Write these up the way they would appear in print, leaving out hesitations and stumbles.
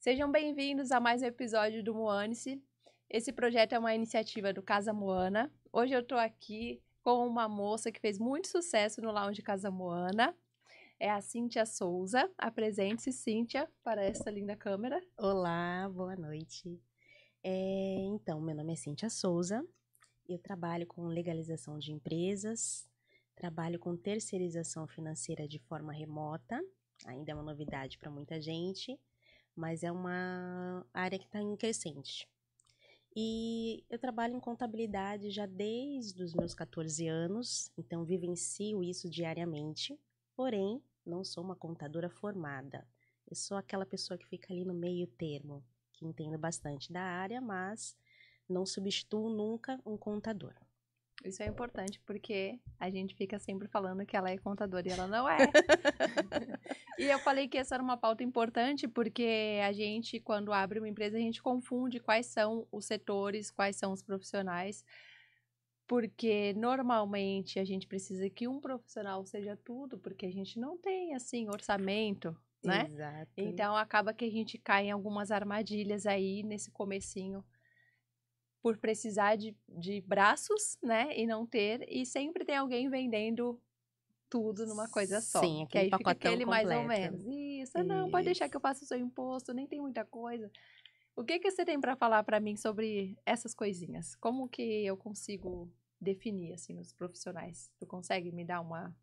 Sejam bem-vindos a mais um episódio do Moanice. Esse projeto é uma iniciativa do Casa Moana. Hoje eu estou aqui com uma moça que fez muito sucesso no Lounge Casa Moana. É a Cíntia Souza. Apresente-se, Cíntia, para essa linda câmera. Olá, boa noite. Então, meu nome é Cíntia Souza. Eu trabalho com legalização de empresas, trabalho com terceirização financeira de forma remota. Ainda é uma novidade para muita gente, mas é uma área que está em crescente. E eu trabalho em contabilidade já desde os meus 14 anos, então vivencio isso diariamente, porém, não sou uma contadora formada. Eu sou aquela pessoa que fica ali no meio termo, que entendo bastante da área, mas não substituo nunca um contador. Isso é importante porque a gente fica sempre falando que ela é contadora e ela não é. E eu falei que essa era uma pauta importante porque a gente, quando abre uma empresa, a gente confunde quais são os setores, quais são os profissionais. Porque normalmente a gente precisa que um profissional seja tudo, porque a gente não tem, assim, orçamento, né? Exato. Então acaba que a gente cai em algumas armadilhas aí nesse comecinho por precisar de braços, né? E não ter, e sempre tem alguém vendendo tudo numa coisa só. Sim, Que aquele aí fica pacotão aquele mais ou completo. menos. Isso, não, pode deixar que eu faça o seu imposto, nem tem muita coisa. O que que você tem para falar para mim sobre essas coisinhas? Como que eu consigo definir, assim, os profissionais? Tu consegue me dar uma...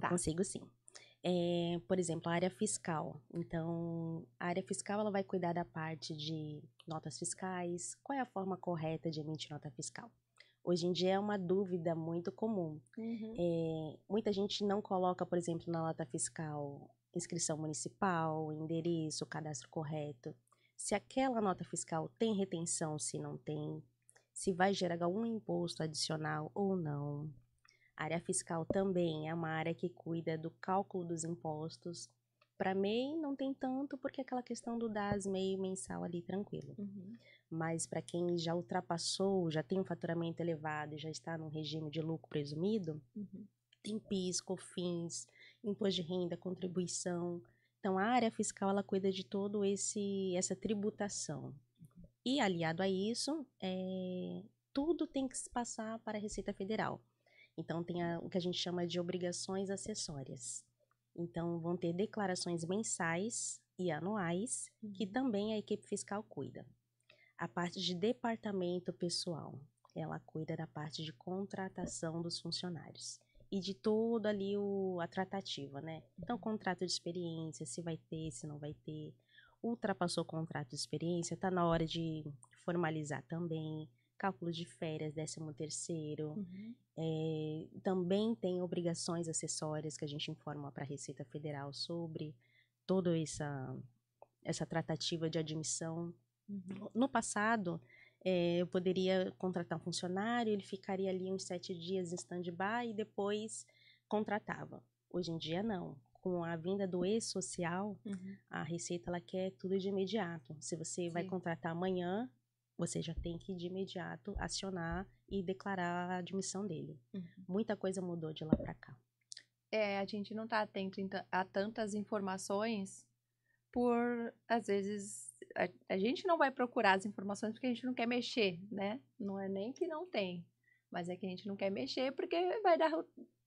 Tá. Consigo sim. Por exemplo, a área fiscal. Então, a área fiscal ela vai cuidar da parte de notas fiscais. Qual é a forma correta de emitir nota fiscal? Hoje em dia é uma dúvida muito comum. Muita gente não coloca, por exemplo, na nota fiscal inscrição municipal, endereço, cadastro correto. Se aquela nota fiscal tem retenção, se não tem, se vai gerar algum imposto adicional ou não. A área fiscal também é uma área que cuida do cálculo dos impostos. Para MEI não tem tanto, porque é aquela questão do DAS MEI mensal ali tranquilo. Mas para quem já ultrapassou, já tem um faturamento elevado e já está num regime de lucro presumido, tem PIS, COFINS, imposto de renda, contribuição. Então, a área fiscal ela cuida de todo essa tributação. E aliado a isso, tudo tem que se passar para a Receita Federal. Então, tem o que a gente chama de obrigações acessórias. Então, vão ter declarações mensais e anuais, que também a equipe fiscal cuida. A parte de departamento pessoal, ela cuida da parte de contratação dos funcionários. E de todo ali a tratativa, né? Então, contrato de experiência, se vai ter, se não vai ter. Ultrapassou o contrato de experiência, está na hora de formalizar também. Cálculo de férias, 13º. Também tem obrigações acessórias que a gente informa para a Receita Federal sobre toda essa tratativa de admissão. No passado, eu poderia contratar um funcionário, ele ficaria ali uns 7 dias em stand-by e depois contratava. Hoje em dia, não. Com a vinda do e-social, a Receita ela quer tudo de imediato. Se você vai contratar amanhã, você já tem que de imediato acionar e declarar a admissão dele. Muita coisa mudou de lá para cá. A gente não está atento a tantas informações por, às vezes, a gente não vai procurar as informações porque a gente não quer mexer, né? Não é nem que não tem, mas é que a gente não quer mexer porque vai dar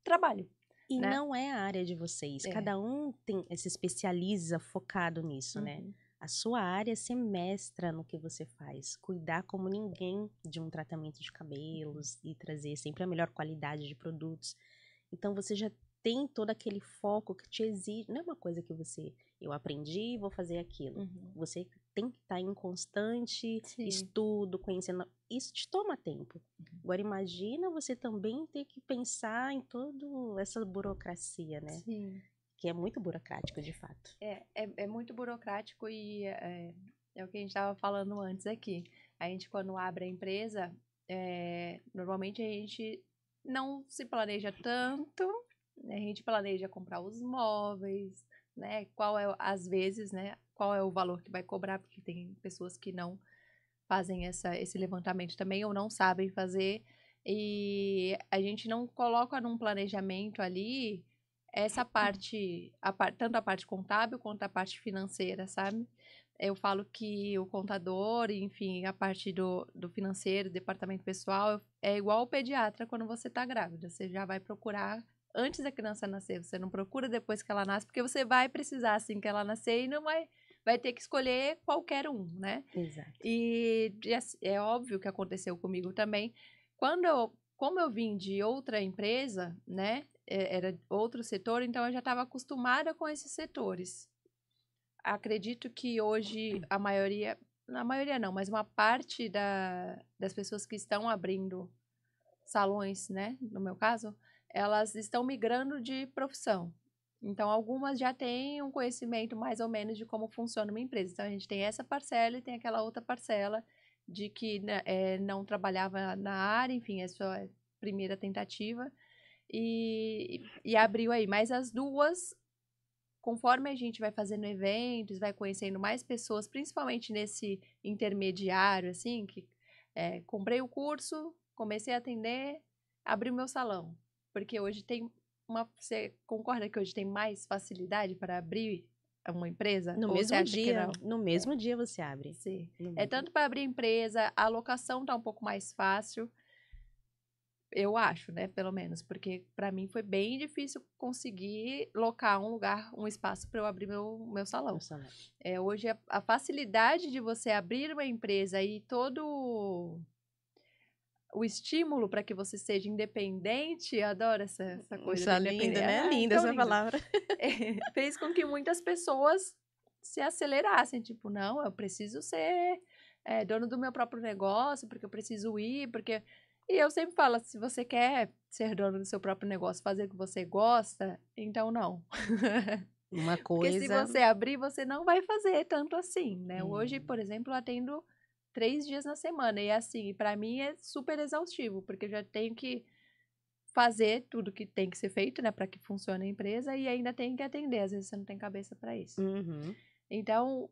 trabalho. E né? não é a área de vocês. Cada um se especializa focado nisso, né? A sua área se mestra no que você faz. Cuidar como ninguém de um tratamento de cabelos e trazer sempre a melhor qualidade de produtos. Então, você já tem todo aquele foco que te exige. Não é uma coisa que eu aprendi e vou fazer aquilo. Você tem que estar em constante estudo, conhecendo. Isso te toma tempo. Agora, imagina você também ter que pensar em toda essa burocracia, né? Sim. Que é muito burocrático, de fato. É muito burocrático e é o que a gente estava falando antes aqui. A gente, quando abre a empresa, normalmente a gente não se planeja tanto, né? A gente planeja comprar os móveis, né? Às vezes, né? Qual é o valor que vai cobrar, porque tem pessoas que não fazem esse levantamento também ou não sabem fazer. E a gente não coloca num planejamento ali essa parte, tanto a parte contábil quanto a parte financeira, sabe? eu falo que o contador, enfim, a parte do financeiro, departamento pessoal, é igual o pediatra quando você tá grávida. Você já vai procurar antes da criança nascer. Você não procura depois que ela nasce, porque você vai precisar assim que ela nascer e não vai ter que escolher qualquer um, né? Exato. E é óbvio que aconteceu comigo também. Como eu vim de outra empresa, né? Era outro setor, então eu já estava acostumada com esses setores. Acredito que hoje a maioria não, mas uma parte das pessoas que estão abrindo salões, né, no meu caso, elas estão migrando de profissão. Então, algumas já têm um conhecimento mais ou menos de como funciona uma empresa. Então, a gente tem essa parcela e tem aquela outra parcela de que né, não trabalhava na área, enfim, é sua primeira tentativa e abriu aí. Mas as duas, conforme a gente vai fazendo eventos, vai conhecendo mais pessoas, principalmente nesse intermediário, assim, que comprei o curso, comecei a atender, abri o meu salão. Porque hoje tem Você concorda que hoje tem mais facilidade para abrir uma empresa? No Ou você mesmo acha que dia, não? no É, mesmo dia você abre. sim. No É mesmo. tanto para abrir empresa, a alocação tá um pouco mais fácil. Eu acho, né, pelo menos, porque para mim foi bem difícil conseguir locar um lugar, um espaço para eu abrir meu No salão. salão. Hoje a facilidade de você abrir uma empresa e todo o estímulo para que você seja independente, eu adoro essa coisa Isso da é lindo, independência. né? Ah, Linda tão essa lindo. palavra. Fez com que muitas pessoas se acelerassem, tipo, não, eu preciso ser dono do meu próprio negócio, porque eu preciso ir, porque... E eu sempre falo, se você quer ser dono do seu próprio negócio, fazer o que você gosta, então não. Uma Porque se coisa. você abrir, você não vai fazer tanto assim, né? Hoje, É, por exemplo, eu atendo 3 dias na semana, e assim, para mim é super exaustivo, porque eu já tenho que fazer tudo que tem que ser feito, né, para que funcione a empresa e ainda tem que atender. Às vezes você não tem cabeça para isso. uhum, Então,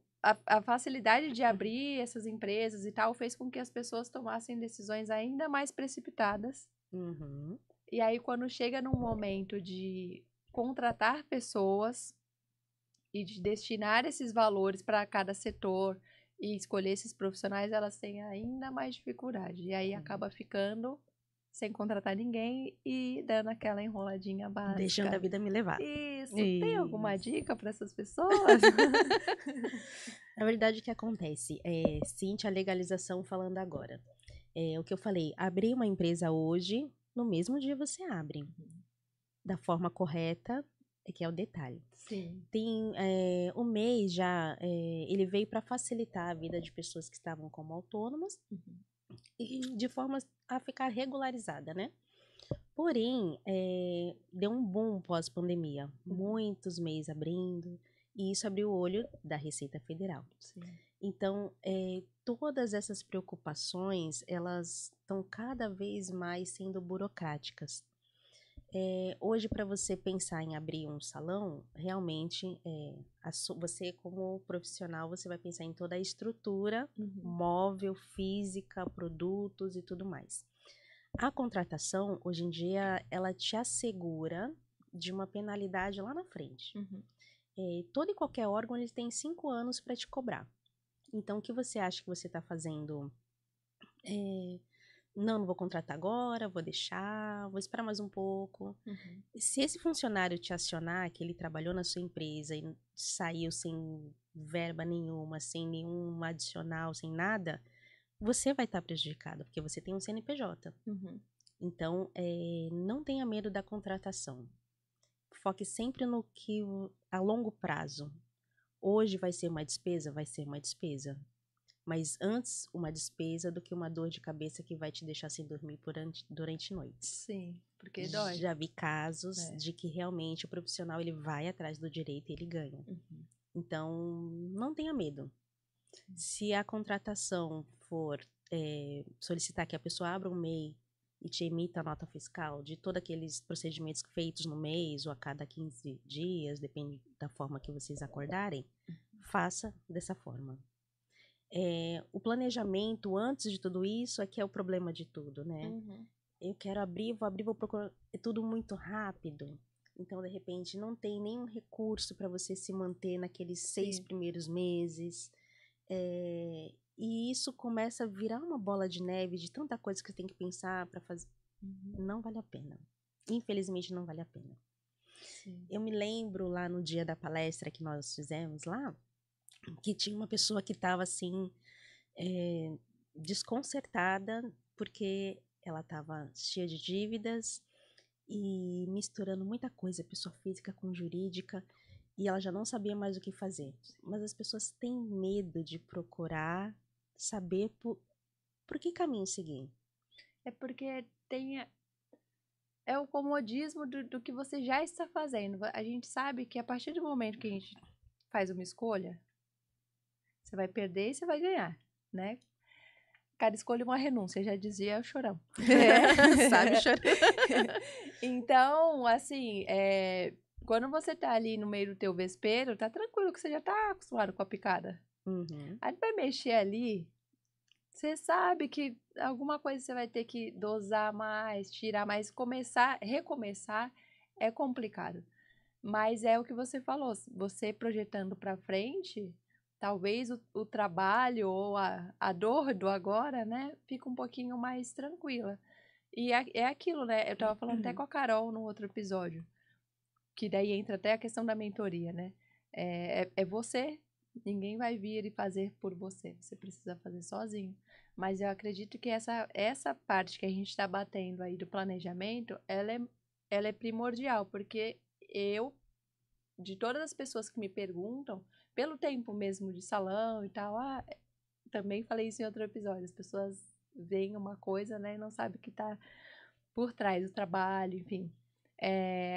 a facilidade de abrir essas empresas e tal fez com que as pessoas tomassem decisões ainda mais precipitadas. uhum. E aí, quando chega num momento de contratar pessoas e de destinar esses valores para cada setor e escolher esses profissionais, elas têm ainda mais dificuldade. E aí acaba ficando sem contratar ninguém e dando aquela enroladinha Deixando a básica. vida me levar. Isso. Tem alguma Isso. dica para essas pessoas? Na verdade, o que acontece? Cintia, a legalização falando agora. O que eu falei, abrir uma empresa hoje, no mesmo dia você abre. Da forma correta, que é o detalhe. Sim. Tem o mês já, ele veio para facilitar a vida de pessoas que estavam como autônomas e de forma a ficar regularizada, né? Porém, deu um boom pós-pandemia, muitos mês abrindo, e isso abriu o olho da Receita Federal. Sim. Então, todas essas preocupações, elas estão cada vez mais sendo burocráticas. Hoje, para você pensar em abrir um salão, realmente, você como profissional, você vai pensar em toda a estrutura, móvel, física, produtos e tudo mais. A contratação, hoje em dia, ela te assegura de uma penalidade lá na frente. Todo e qualquer órgão, ele tem 5 anos para te cobrar. Então, o que você acha que você está fazendo? Não vou contratar agora, vou deixar, vou esperar mais um pouco. Se esse funcionário te acionar, que ele trabalhou na sua empresa e saiu sem verba nenhuma, sem nenhum adicional, sem nada, você vai estar prejudicado, porque você tem um CNPJ. Então, não tenha medo da contratação. Foque sempre no que a longo prazo. Hoje vai ser uma despesa? Vai ser uma despesa. Mas antes uma despesa do que uma dor de cabeça que vai te deixar sem dormir durante noites. Sim, porque dói. Já vi casos de que realmente o profissional ele vai atrás do direito e ele ganha. Então, não tenha medo. Se a contratação for solicitar que a pessoa abra um MEI e te emita a nota fiscal de todos aqueles procedimentos feitos no mês ou a cada 15 dias, depende da forma que vocês acordarem, faça dessa forma. O planejamento antes de tudo isso é que é o problema de tudo, né? Eu quero abrir, vou procurar. É tudo muito rápido. Então, de repente, não tem nenhum recurso para você se manter naqueles 6 primeiros meses. E isso começa a virar uma bola de neve de tanta coisa que você tem que pensar para fazer. Não vale a pena. Infelizmente, não vale a pena. Sim. Eu me lembro lá no dia da palestra que nós fizemos lá, que tinha uma pessoa que estava assim, desconcertada, porque ela estava cheia de dívidas e misturando muita coisa, pessoa física com jurídica, e ela já não sabia mais o que fazer. Mas as pessoas têm medo de procurar saber por que caminho seguir. É porque é o comodismo do que você já está fazendo. A gente sabe que a partir do momento que a gente faz uma escolha, você vai perder e você vai ganhar, né? Cada escolha é uma renúncia, já dizia o Chorão. Sabe, Chorão? Então, assim, quando você tá ali no meio do teu vespeiro, tá tranquilo que você já tá acostumado com a picada. Uhum. Aí vai mexer ali, você sabe que alguma coisa você vai ter que dosar mais, tirar mais, recomeçar é complicado. Mas é o que você falou, você projetando para frente, talvez o trabalho ou a dor do agora, né, fica um pouquinho mais tranquila. E é aquilo, né? Eu tava falando até com a Carol no outro episódio, que daí entra até a questão da mentoria, né? É você, ninguém vai vir e fazer por você, você precisa fazer sozinho. Mas eu acredito que essa parte que a gente está batendo aí do planejamento, ela é primordial, porque de todas as pessoas que me perguntam, pelo tempo mesmo de salão e tal, também falei isso em outro episódio, as pessoas veem uma coisa, né, e não sabem o que está por trás do trabalho, enfim.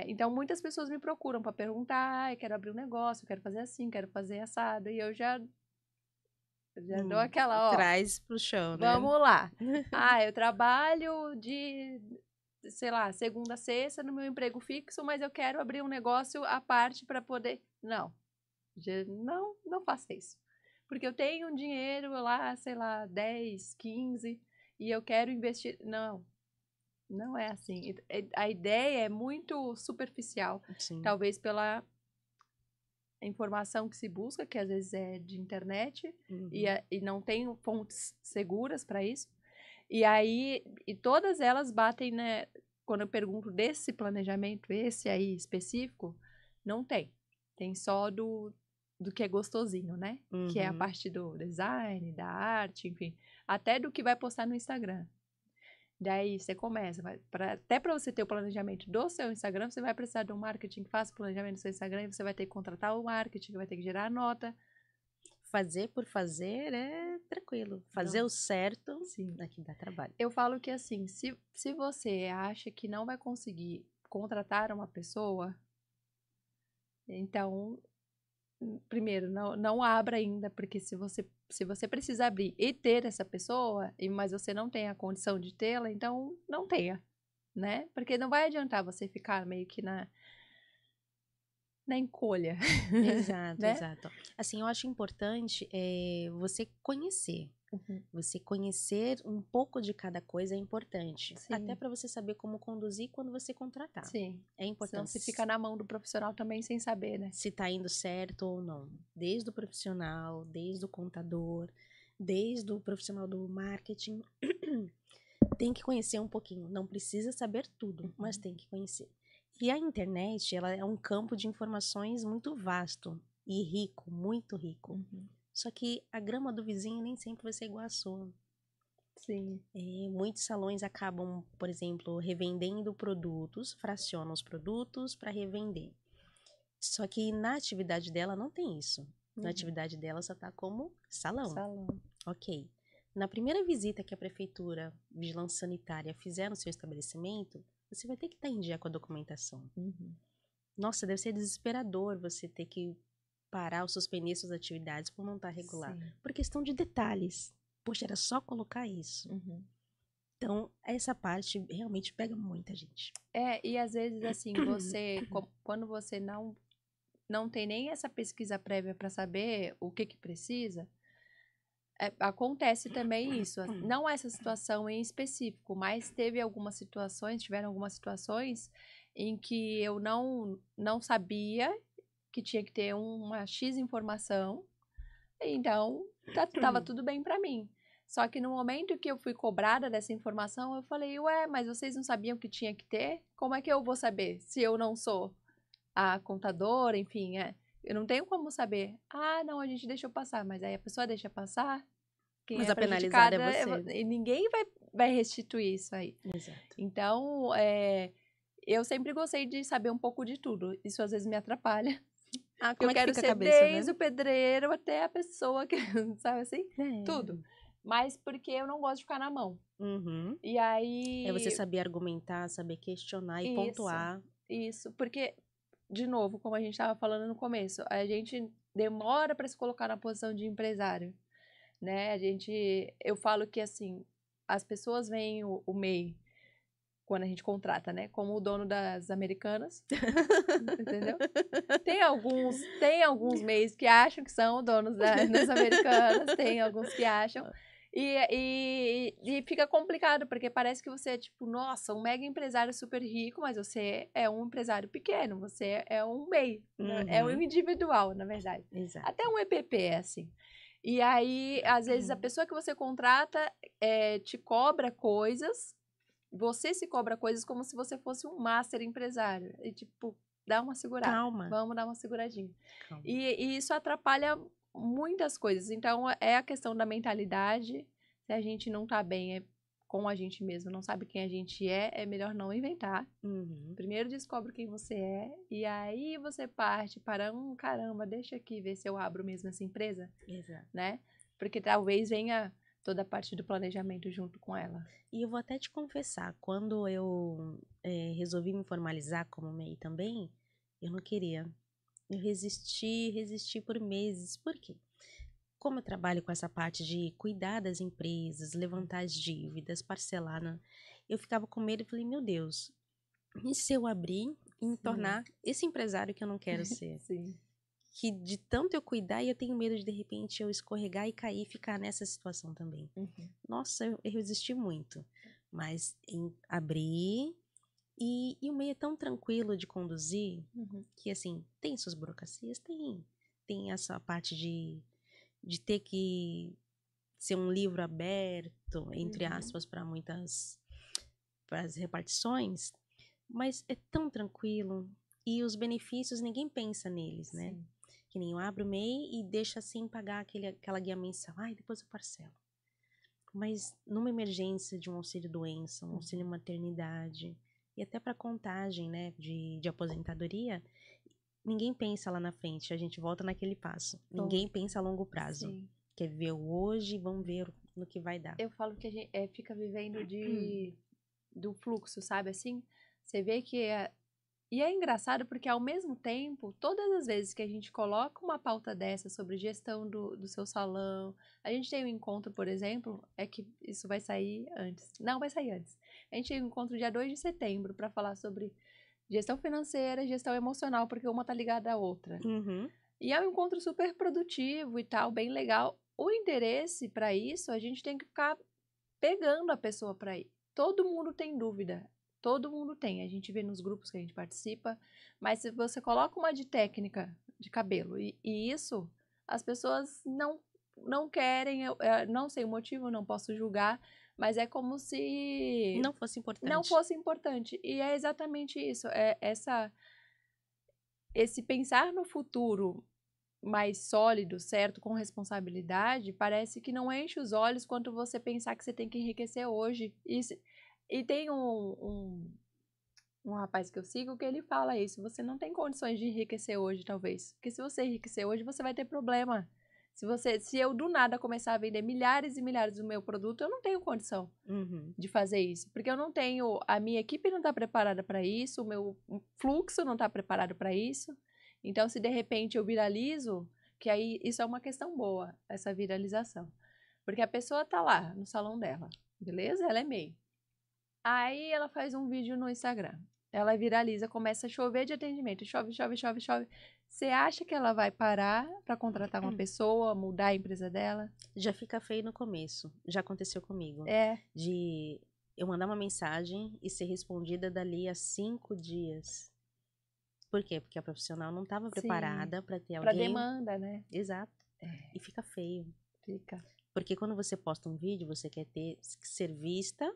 Então, muitas pessoas me procuram para perguntar, eu quero abrir um negócio, eu quero fazer assim, quero fazer assado, e eu já dou aquela, ó, Traz pro chão, né? vamos lá. Eu trabalho sei lá, segunda a sexta no meu emprego fixo, mas eu quero abrir um negócio à parte para poder. Não, não faça isso. Porque eu tenho um dinheiro lá, sei lá, 10, 15, e eu quero investir. Não é assim. A ideia é muito superficial. Sim. Talvez pela informação que se busca, que às vezes é de internet, e não tem fontes seguras para isso. E aí, todas elas batem, né? Quando eu pergunto desse planejamento, esse aí específico, não tem. Tem só do que é gostosinho, né? Que é a parte do design, da arte, enfim. Até do que vai postar no Instagram. Daí você começa, até para você ter o planejamento do seu Instagram, você vai precisar de um marketing que faça o planejamento do seu Instagram e você vai ter que contratar o marketing, vai ter que gerar a nota. Fazer por fazer é tranquilo. Fazer o certo, sim, aqui dá trabalho. Eu falo que assim, se você acha que não vai conseguir contratar uma pessoa, então, primeiro, não abra ainda, porque se você precisa abrir e ter essa pessoa, mas você não tem a condição de tê-la, então não tenha, né? Porque não vai adiantar você ficar meio que na encolha. Exato, né? exato. Assim, eu acho importante você conhecer. Você conhecer um pouco de cada coisa é importante. Sim. Até para você saber como conduzir quando você contratar. Sim. É importante. Senão você fica na mão do profissional também sem saber, né? Se tá indo certo ou não. Desde o profissional, desde o contador, desde o profissional do marketing. Tem que conhecer um pouquinho. Não precisa saber tudo, mas tem que conhecer. E a internet, ela é um campo de informações muito vasto e rico, muito rico. Só que a grama do vizinho nem sempre vai ser igual à sua. Sim. Muitos salões acabam, por exemplo, revendendo produtos, fracionam os produtos para revender. Só que na atividade dela não tem isso. Na atividade dela só está como salão. Ok. Na primeira visita que a prefeitura, vigilância sanitária, fizer no seu estabelecimento, você vai ter que estar em dia com a documentação. Nossa, deve ser desesperador você ter que parar ou suspender suas atividades por não estar regular. Sim. Por questão de detalhes. Poxa, era só colocar isso. Então, essa parte realmente pega muita gente. E às vezes, assim, quando você não tem nem essa pesquisa prévia para saber o que precisa, acontece também isso. Não essa situação em específico, mas tiveram algumas situações em que eu não sabia que tinha que ter uma X informação. Então, tava tudo bem pra mim. Só que no momento que eu fui cobrada dessa informação, eu falei, ué, mas vocês não sabiam que tinha que ter? Como é que eu vou saber se eu não sou a contadora, enfim, eu não tenho como saber. Ah, não, a gente deixou passar, mas aí a pessoa deixa passar, quem Mas é a penalizada é prejudicada, você. e ninguém vai restituir isso aí. Exato. Então, eu sempre gostei de saber um pouco de tudo. Isso às vezes me atrapalha. Ah, Eu como é que quero fica a ser cabeça, né? desde o pedreiro até a pessoa que, sabe assim? Tudo. É. Mas porque eu não gosto de ficar na mão. Uhum. E É você aí, saber argumentar, saber questionar e isso, pontuar. isso. Porque, de novo, como a gente estava falando no começo, a gente demora para se colocar na posição de empresário, né? Eu falo que, assim, as pessoas veem o MEI, quando a gente contrata, né? Como o dono das Americanas, entendeu? Tem alguns MEIs que acham que são donos das Americanas, tem alguns que acham. E fica complicado, porque parece que você é tipo, nossa, um mega empresário super rico, mas você é um empresário pequeno, você é um MEI, né? É um Uhum. individual, na verdade. Exato. Até um EPP é assim. E aí, às vezes, a pessoa que você contrata te cobra coisas, você se cobra coisas como se você fosse um master empresário. E tipo, dá uma segurada. Calma. Vamos dar uma seguradinha. Calma. E isso atrapalha muitas coisas. Então, é a questão da mentalidade. Se a gente não tá bem com a gente mesmo, não sabe quem a gente é melhor não inventar. Uhum. Primeiro descobre quem você é, e aí você parte para, caramba, deixa aqui ver se eu abro mesmo essa empresa, Exato. né? Porque talvez venha toda a parte do planejamento junto com ela. E eu vou até te confessar, quando eu resolvi me formalizar como MEI também, eu não queria. Eu resisti por meses. Por quê? Como eu trabalho com essa parte de cuidar das empresas, levantar as dívidas, parcelar, né? Eu ficava com medo e falei, meu Deus, e se eu abrir e me tornar esse empresário que eu não quero ser? Sim. Que de tanto eu cuidar, eu tenho medo de repente eu escorregar e cair e ficar nessa situação também. Uhum. Nossa, eu resisti muito. Mas em abrir e o meio é tão tranquilo de conduzir que, assim, tem suas burocracias? Tem essa parte de ter que ser um livro aberto, entre aspas, para muitas para as repartições, mas é tão tranquilo e os benefícios ninguém pensa neles, né? Sim. Que nem eu abro o MEI e deixa assim pagar aquela guia mensal. Ai, depois eu parcelo. Mas numa emergência de um auxílio-doença, um auxílio-maternidade e até para contagem, né, de aposentadoria, ninguém pensa lá na frente, a gente volta naquele passo. Ninguém pensa a longo prazo. Sim. Quer ver o hoje, vamos ver no que vai dar. Eu falo que a gente fica vivendo do fluxo, sabe assim? Você vê que E é engraçado porque, ao mesmo tempo, todas as vezes que a gente coloca uma pauta dessa sobre gestão do seu salão, a gente tem um encontro, por exemplo, é que isso vai sair antes. Não, vai sair antes. A gente tem um encontro dia 2 de setembro para falar sobre gestão financeira e gestão emocional, porque uma tá ligada à outra. Uhum. E é um encontro super produtivo e tal, bem legal. O interesse para isso, a gente tem que ficar pegando a pessoa para ir. Todo mundo tem dúvida. Todo mundo tem. A gente vê nos grupos que a gente participa. Mas se você coloca uma de técnica de cabelo e isso, as pessoas não querem. Eu não sei o motivo, não posso julgar. Mas é como se Não fosse importante. não fosse importante. E é exatamente isso. Esse pensar no futuro mais sólido, certo, com responsabilidade, parece que não enche os olhos quanto você pensar que você tem que enriquecer hoje. E tem um rapaz que eu sigo que ele fala isso, você não tem condições de enriquecer hoje, talvez. Porque se você enriquecer hoje, você vai ter problema. Se eu do nada começar a vender milhares e milhares do meu produto, eu não tenho condição de fazer isso. Porque eu não tenho, a minha equipe não está preparada para isso, o meu fluxo não está preparado para isso. Então, se de repente eu viralizo, que aí isso é uma questão boa, essa viralização. Porque a pessoa tá lá no salão dela, beleza? Ela é MEI. Aí ela faz um vídeo no Instagram. Ela viraliza, começa a chover de atendimento. Chove, chove, chove, chove. Você acha que ela vai parar para contratar uma pessoa, mudar a empresa dela? Já fica feio no começo. Já aconteceu comigo. É. De eu mandar uma mensagem e ser respondida dali a 5 dias. Por quê? Porque a profissional não estava preparada para ter Para alguém. demanda, né? Exato. E fica feio. Fica. Porque quando você posta um vídeo, você quer ser vista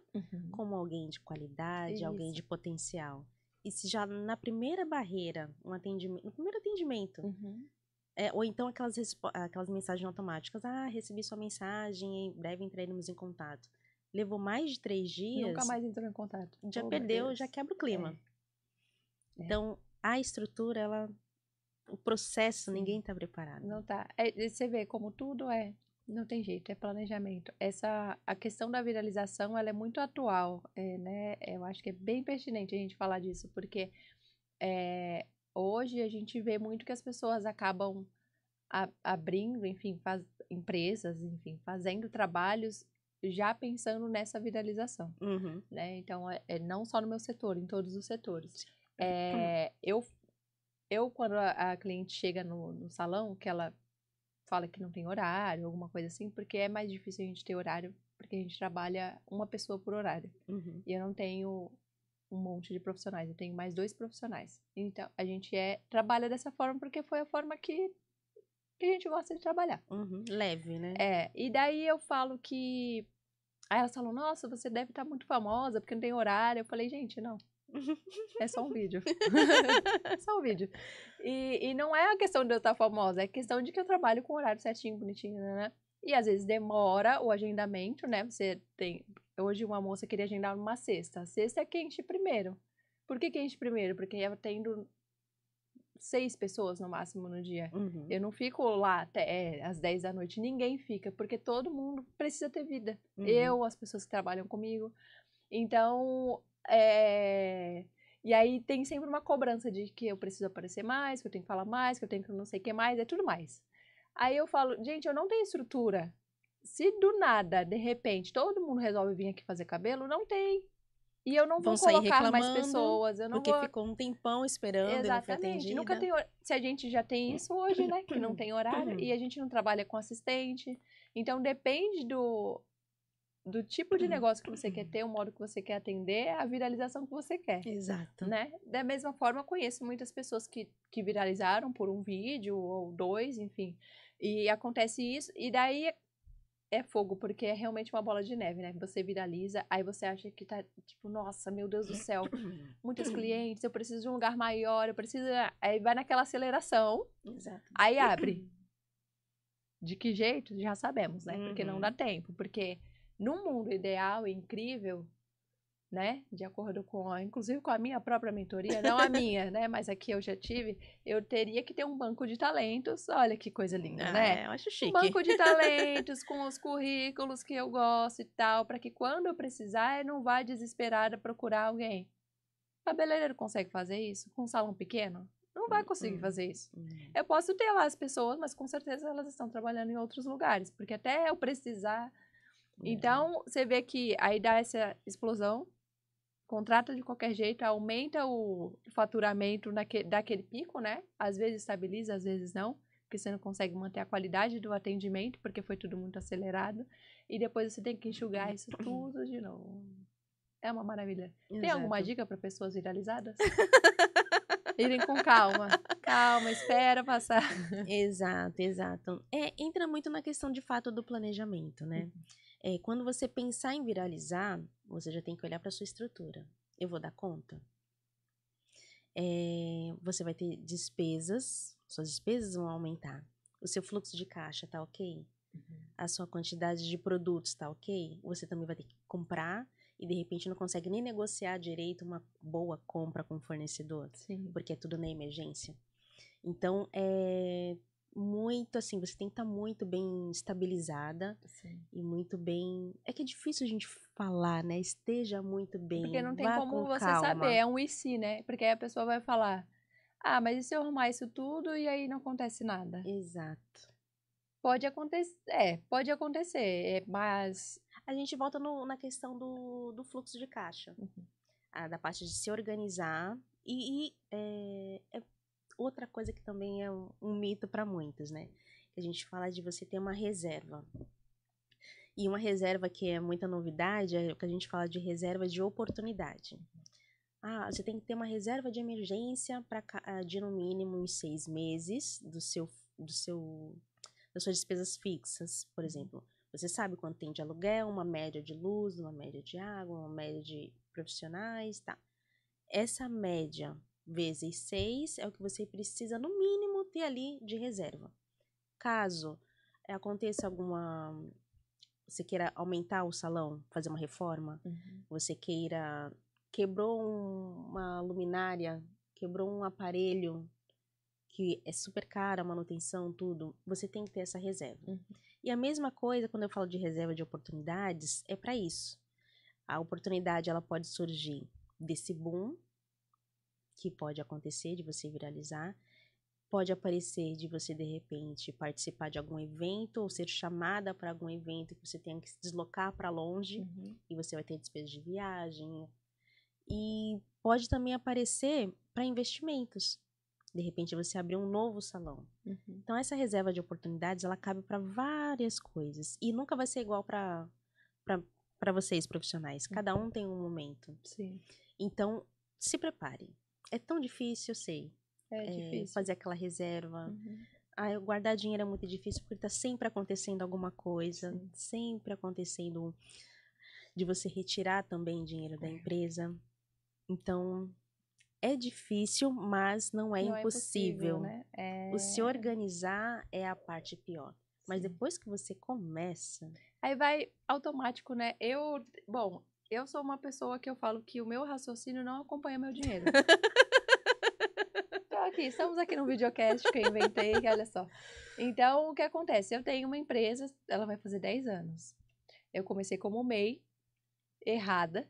como alguém de qualidade, alguém Isso. de potencial. E se já na primeira barreira, no primeiro atendimento, ou então aquelas mensagens automáticas, recebi sua mensagem, em breve entraremos em contato. Levou mais de 3 dias. Nunca mais entrou em contato. Já perdeu, já quebra o clima. Então, a estrutura, o processo, ninguém está preparado. Não tá. Você vê como tudo não tem jeito, é planejamento. A questão da viralização, ela é muito atual, né? Eu acho que é bem pertinente a gente falar disso, porque hoje a gente vê muito que as pessoas acabam abrindo, enfim, empresas, enfim, fazendo trabalhos já pensando nessa viralização, né? Então, não só no meu setor, em todos os setores. Quando a cliente chega no salão, que ela fala que não tem horário, alguma coisa assim, porque é mais difícil a gente ter horário, porque a gente trabalha uma pessoa por horário. E eu não tenho um monte de profissionais, eu tenho mais 2 profissionais. Então, a gente trabalha dessa forma porque foi a forma que a gente gosta de trabalhar. Leve, né? E daí eu falo que... Aí elas falam, nossa, você deve estar muito famosa porque não tem horário. Eu falei, gente, não. É só um vídeo. É só um vídeo. E não é a questão de eu estar famosa, é a questão de que eu trabalho com horário certinho, bonitinho, né? E às vezes demora o agendamento, né? Hoje uma moça queria agendar numa sexta. A sexta é quente primeiro. Por que quente primeiro? Porque eu atendo 6 pessoas no máximo no dia. Eu não fico lá até às 10 da noite. Ninguém fica, porque todo mundo precisa ter vida. As pessoas que trabalham comigo. Então, e aí tem sempre uma cobrança de que eu preciso aparecer mais, que eu tenho que falar mais, que eu tenho que não sei o que mais, é tudo mais. Aí eu falo, gente, eu não tenho estrutura. Se do nada, de repente, todo mundo resolve vir aqui fazer cabelo, não tem. E eu não vou colocar mais pessoas, eu não porque vou... ficou um tempão esperando e não foi atendida. Nunca tem... Se a gente já tem isso hoje, né, que não tem horário, e a gente não trabalha com assistente. Então, depende do tipo de negócio que você quer ter, o modo que você quer atender, a viralização que você quer. Exato. Né? Da mesma forma, eu conheço muitas pessoas que viralizaram por um vídeo ou 2, enfim. E acontece isso, e daí é fogo, porque é realmente uma bola de neve, né? Você viraliza, aí você acha que tá, tipo, nossa, meu Deus do céu, muitos clientes, eu preciso de um lugar maior, eu preciso... Aí vai naquela aceleração, aí abre. De que jeito? Já sabemos, né? Porque não dá tempo, porque... No mundo ideal e incrível, né? De acordo com, inclusive com a minha própria mentoria, não a minha, né? Mas aqui eu já tive, eu teria que ter um banco de talentos. Olha que coisa linda, né? Eu acho chique. Um banco de talentos com os currículos que eu gosto e tal, para que quando eu precisar, eu não vá desesperada procurar alguém. O cabeleireiro consegue fazer isso? Com um salão pequeno? Não vai conseguir fazer isso. Eu posso ter lá as pessoas, mas com certeza elas estão trabalhando em outros lugares, porque até eu precisar... Então, você vê que aí dá essa explosão, contrata de qualquer jeito, aumenta o faturamento daquele pico, né? Às vezes estabiliza, às vezes não, porque você não consegue manter a qualidade do atendimento, porque foi tudo muito acelerado, e depois você tem que enxugar isso tudo de novo. É uma maravilha. Exato. Tem alguma dica para pessoas viralizadas? Irem com calma. Calma, espera passar. Exato. Entra muito na questão, de fato, do planejamento, né? Quando você pensar em viralizar, você já tem que olhar para sua estrutura. Eu vou dar conta? Você vai ter despesas, suas despesas vão aumentar. O seu fluxo de caixa tá ok? A sua quantidade de produtos tá ok? Você também vai ter que comprar e de repente não consegue nem negociar direito uma boa compra com o fornecedor. Sim. Porque é tudo na emergência. Então, muito assim, você tem que estar muito bem estabilizada. Sim. E muito bem... É que é difícil a gente falar, né? Esteja muito bem, porque não tem vá como com você calma. saber, é um e se, né? Porque aí a pessoa vai falar, mas e se eu arrumar isso tudo e aí não acontece nada? Exato. Pode acontecer, mas... A gente volta na questão do fluxo de caixa. Da parte de se organizar. Outra coisa que também é um mito para muitos, né? Que a gente fala de você ter uma reserva. E uma reserva que é muita novidade é o que a gente fala de reserva de oportunidade. Você tem que ter uma reserva de emergência de no mínimo uns 6 meses do seu das suas despesas fixas, por exemplo. Você sabe quanto tem de aluguel, uma média de luz, uma média de água, uma média de profissionais, tá? Essa média vezes 6 é o que você precisa, no mínimo, ter ali de reserva. Caso aconteça você queira aumentar o salão, fazer uma reforma, você quebrou uma luminária, quebrou um aparelho que é super caro, a manutenção, tudo, você tem que ter essa reserva. E a mesma coisa, quando eu falo de reserva de oportunidades, é para isso. A oportunidade, ela pode surgir desse boom, que pode acontecer, de você viralizar, pode aparecer de você, de repente, participar de algum evento ou ser chamada para algum evento que você tenha que se deslocar para longe e você vai ter despesa de viagem. E pode também aparecer para investimentos. De repente, você abrir um novo salão. Então, essa reserva de oportunidades, ela cabe para várias coisas. E nunca vai ser igual para vocês, profissionais. Cada um tem um momento. Sim. Então, se prepare. É tão difícil, eu sei. É difícil. Fazer aquela reserva. Guardar dinheiro é muito difícil porque tá sempre acontecendo alguma coisa. Sim. Sempre acontecendo de você retirar também dinheiro da empresa. Então, é difícil, mas não é impossível. Né? O se organizar é a parte pior. Mas depois que você começa... Aí vai automático, né? Eu sou uma pessoa que eu falo que o meu raciocínio não acompanha meu dinheiro. Estamos aqui no videocast que eu inventei, olha só. Então, o que acontece? Eu tenho uma empresa, ela vai fazer 10 anos. Eu comecei como MEI, errada,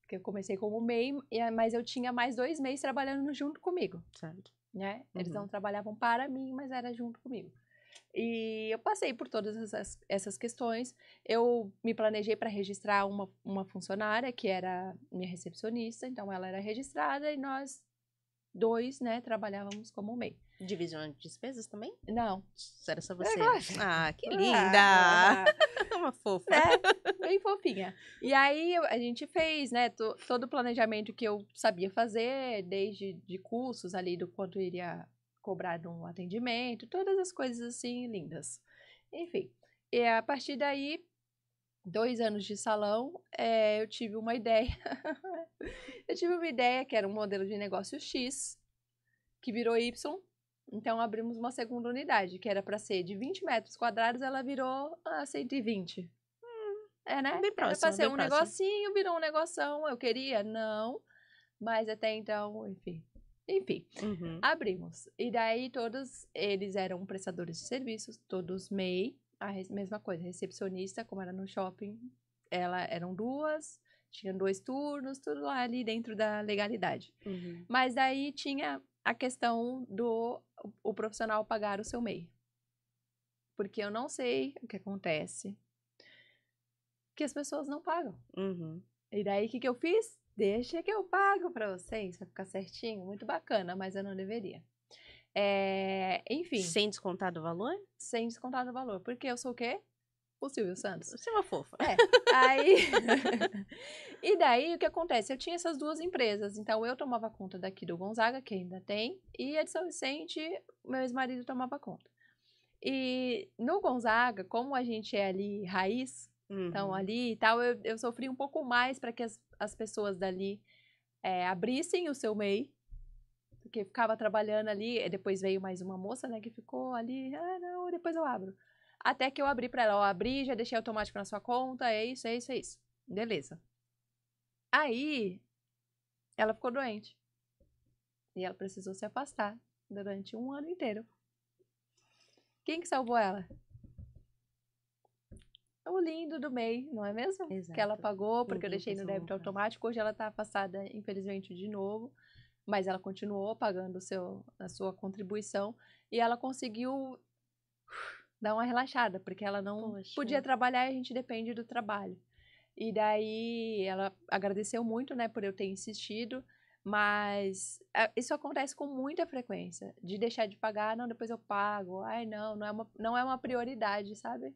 porque eu comecei como MEI, mas eu tinha mais 2 MEIs trabalhando junto comigo. Certo. Né? Eles não trabalhavam para mim, mas era junto comigo. E eu passei por todas essas questões. Eu me planejei para registrar uma funcionária, que era minha recepcionista, então ela era registrada e nós 2, né, trabalhávamos como MEI. Divisão de despesas também? Não. Era só você? Que linda! Uma fofa. Bem fofinha. E aí a gente fez, né, todo o planejamento que eu sabia fazer, desde de cursos ali do quanto iria cobrar num atendimento, todas as coisas assim lindas. Enfim, e a partir daí, 2 anos de salão, eu tive uma ideia. Eu tive uma ideia que era um modelo de negócio X, que virou Y. Então, abrimos uma segunda unidade, que era para ser de 20 metros quadrados, ela virou 120. Né? Bem próximo, era para ser bem um próximo. negocinho, virou um negoção. Eu queria? Não. Mas até então, enfim. Abrimos. E daí, todos eles eram prestadores de serviços, todos MEI, a mesma coisa, recepcionista, como era no shopping, eram 2, tinha 2 turnos, tudo lá ali dentro da legalidade. Mas daí tinha a questão do o profissional pagar o seu MEI. Porque eu não sei o que acontece, que as pessoas não pagam. E daí, o que eu fiz? Deixa que eu pago pra vocês, vai ficar certinho, muito bacana, mas eu não deveria. Enfim. Sem descontar do valor? Sem descontar do valor, porque eu sou o quê? O Silvio Santos. Você é uma fofa. Aí... E daí, o que acontece? Eu tinha essas 2 empresas, então eu tomava conta daqui do Gonzaga, que ainda tem, e a de São Vicente, meu ex-marido tomava conta. E no Gonzaga, como a gente é ali raiz, então ali e tal, eu sofri um pouco mais para que as pessoas dali abrissem o seu MEI, porque ficava trabalhando ali, e depois veio mais uma moça, né, que ficou ali, não, depois eu abro. Até que eu abri para ela, abri, já deixei automático na sua conta, é isso. Beleza. Aí, ela ficou doente. E ela precisou se afastar durante 1 ano inteiro. Quem que salvou ela? O lindo do MEI, não é mesmo? Exato. Que ela pagou, porque eu deixei no débito automático. Hoje ela está afastada, infelizmente, de novo. Mas ela continuou pagando a sua contribuição. E ela conseguiu dar uma relaxada, porque ela não podia trabalhar e a gente depende do trabalho. E daí ela agradeceu muito, né, por eu ter insistido. Mas isso acontece com muita frequência. De deixar de pagar, não, depois eu pago. Ai, não é uma prioridade, sabe?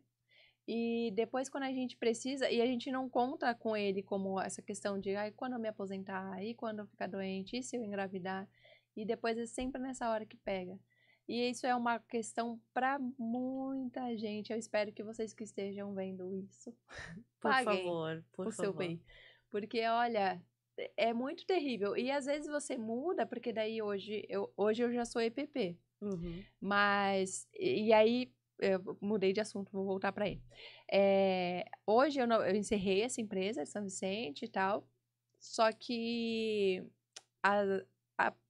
E depois, quando a gente precisa, e a gente não conta com ele como essa questão de quando eu me aposentar, e quando eu ficar doente, e se eu engravidar, e depois é sempre nessa hora que pega. E isso é uma questão para muita gente. Eu espero que vocês que estejam vendo isso Por paguem favor, por o seu favor. bem. Porque, olha, é muito terrível. E às vezes você muda, porque daí hoje eu já sou EPP. Uhum. Mas, e aí, eu mudei de assunto, vou voltar para ele. Hoje eu encerrei essa empresa de São Vicente e tal, só que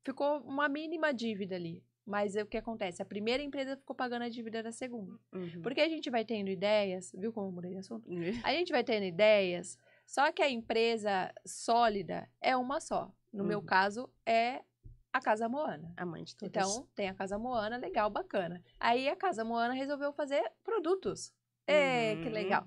ficou uma mínima dívida ali. Mas o que acontece? A primeira empresa ficou pagando a dívida da segunda. Uhum. Porque a gente vai tendo ideias, viu como eu mudei de assunto? A gente vai tendo ideias, só que a empresa sólida é uma só. No meu caso, é a Casa Moana. A mãe de todas. Então, tem a Casa Moana, legal, bacana. Aí a Casa Moana resolveu fazer produtos. Que legal.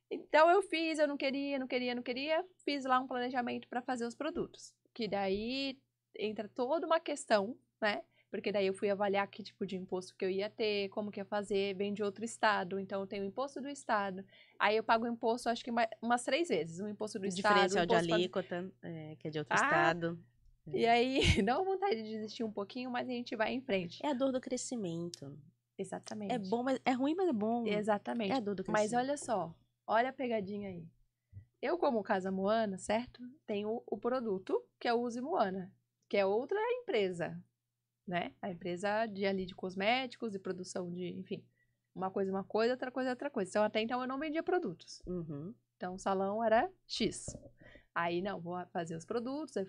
Então eu fiz, eu não queria, fiz lá um planejamento para fazer os produtos. Que daí entra toda uma questão, né? Porque daí eu fui avaliar que tipo de imposto que eu ia ter, como que ia fazer, vem de outro estado, então eu tenho o imposto do estado. Aí eu pago o imposto, acho que umas 3 vezes. O imposto do estado, diferencial o de imposto alíquota, que é de outro estado. E aí, dá uma vontade de desistir um pouquinho, mas a gente vai em frente. É a dor do crescimento. Exatamente. É bom, mas é ruim, mas é bom. Exatamente. É a dor do Mas crescimento. olha só, olha a pegadinha aí. Eu, como Casa Moana, certo? Tenho o produto, que é o Use Moana, que é outra empresa, né? A empresa de cosméticos e produção de, enfim, uma coisa, outra coisa, outra coisa. Então, até então, eu não vendia produtos. Uhum. Então, o salão era X. Aí, não, vou fazer os produtos, aí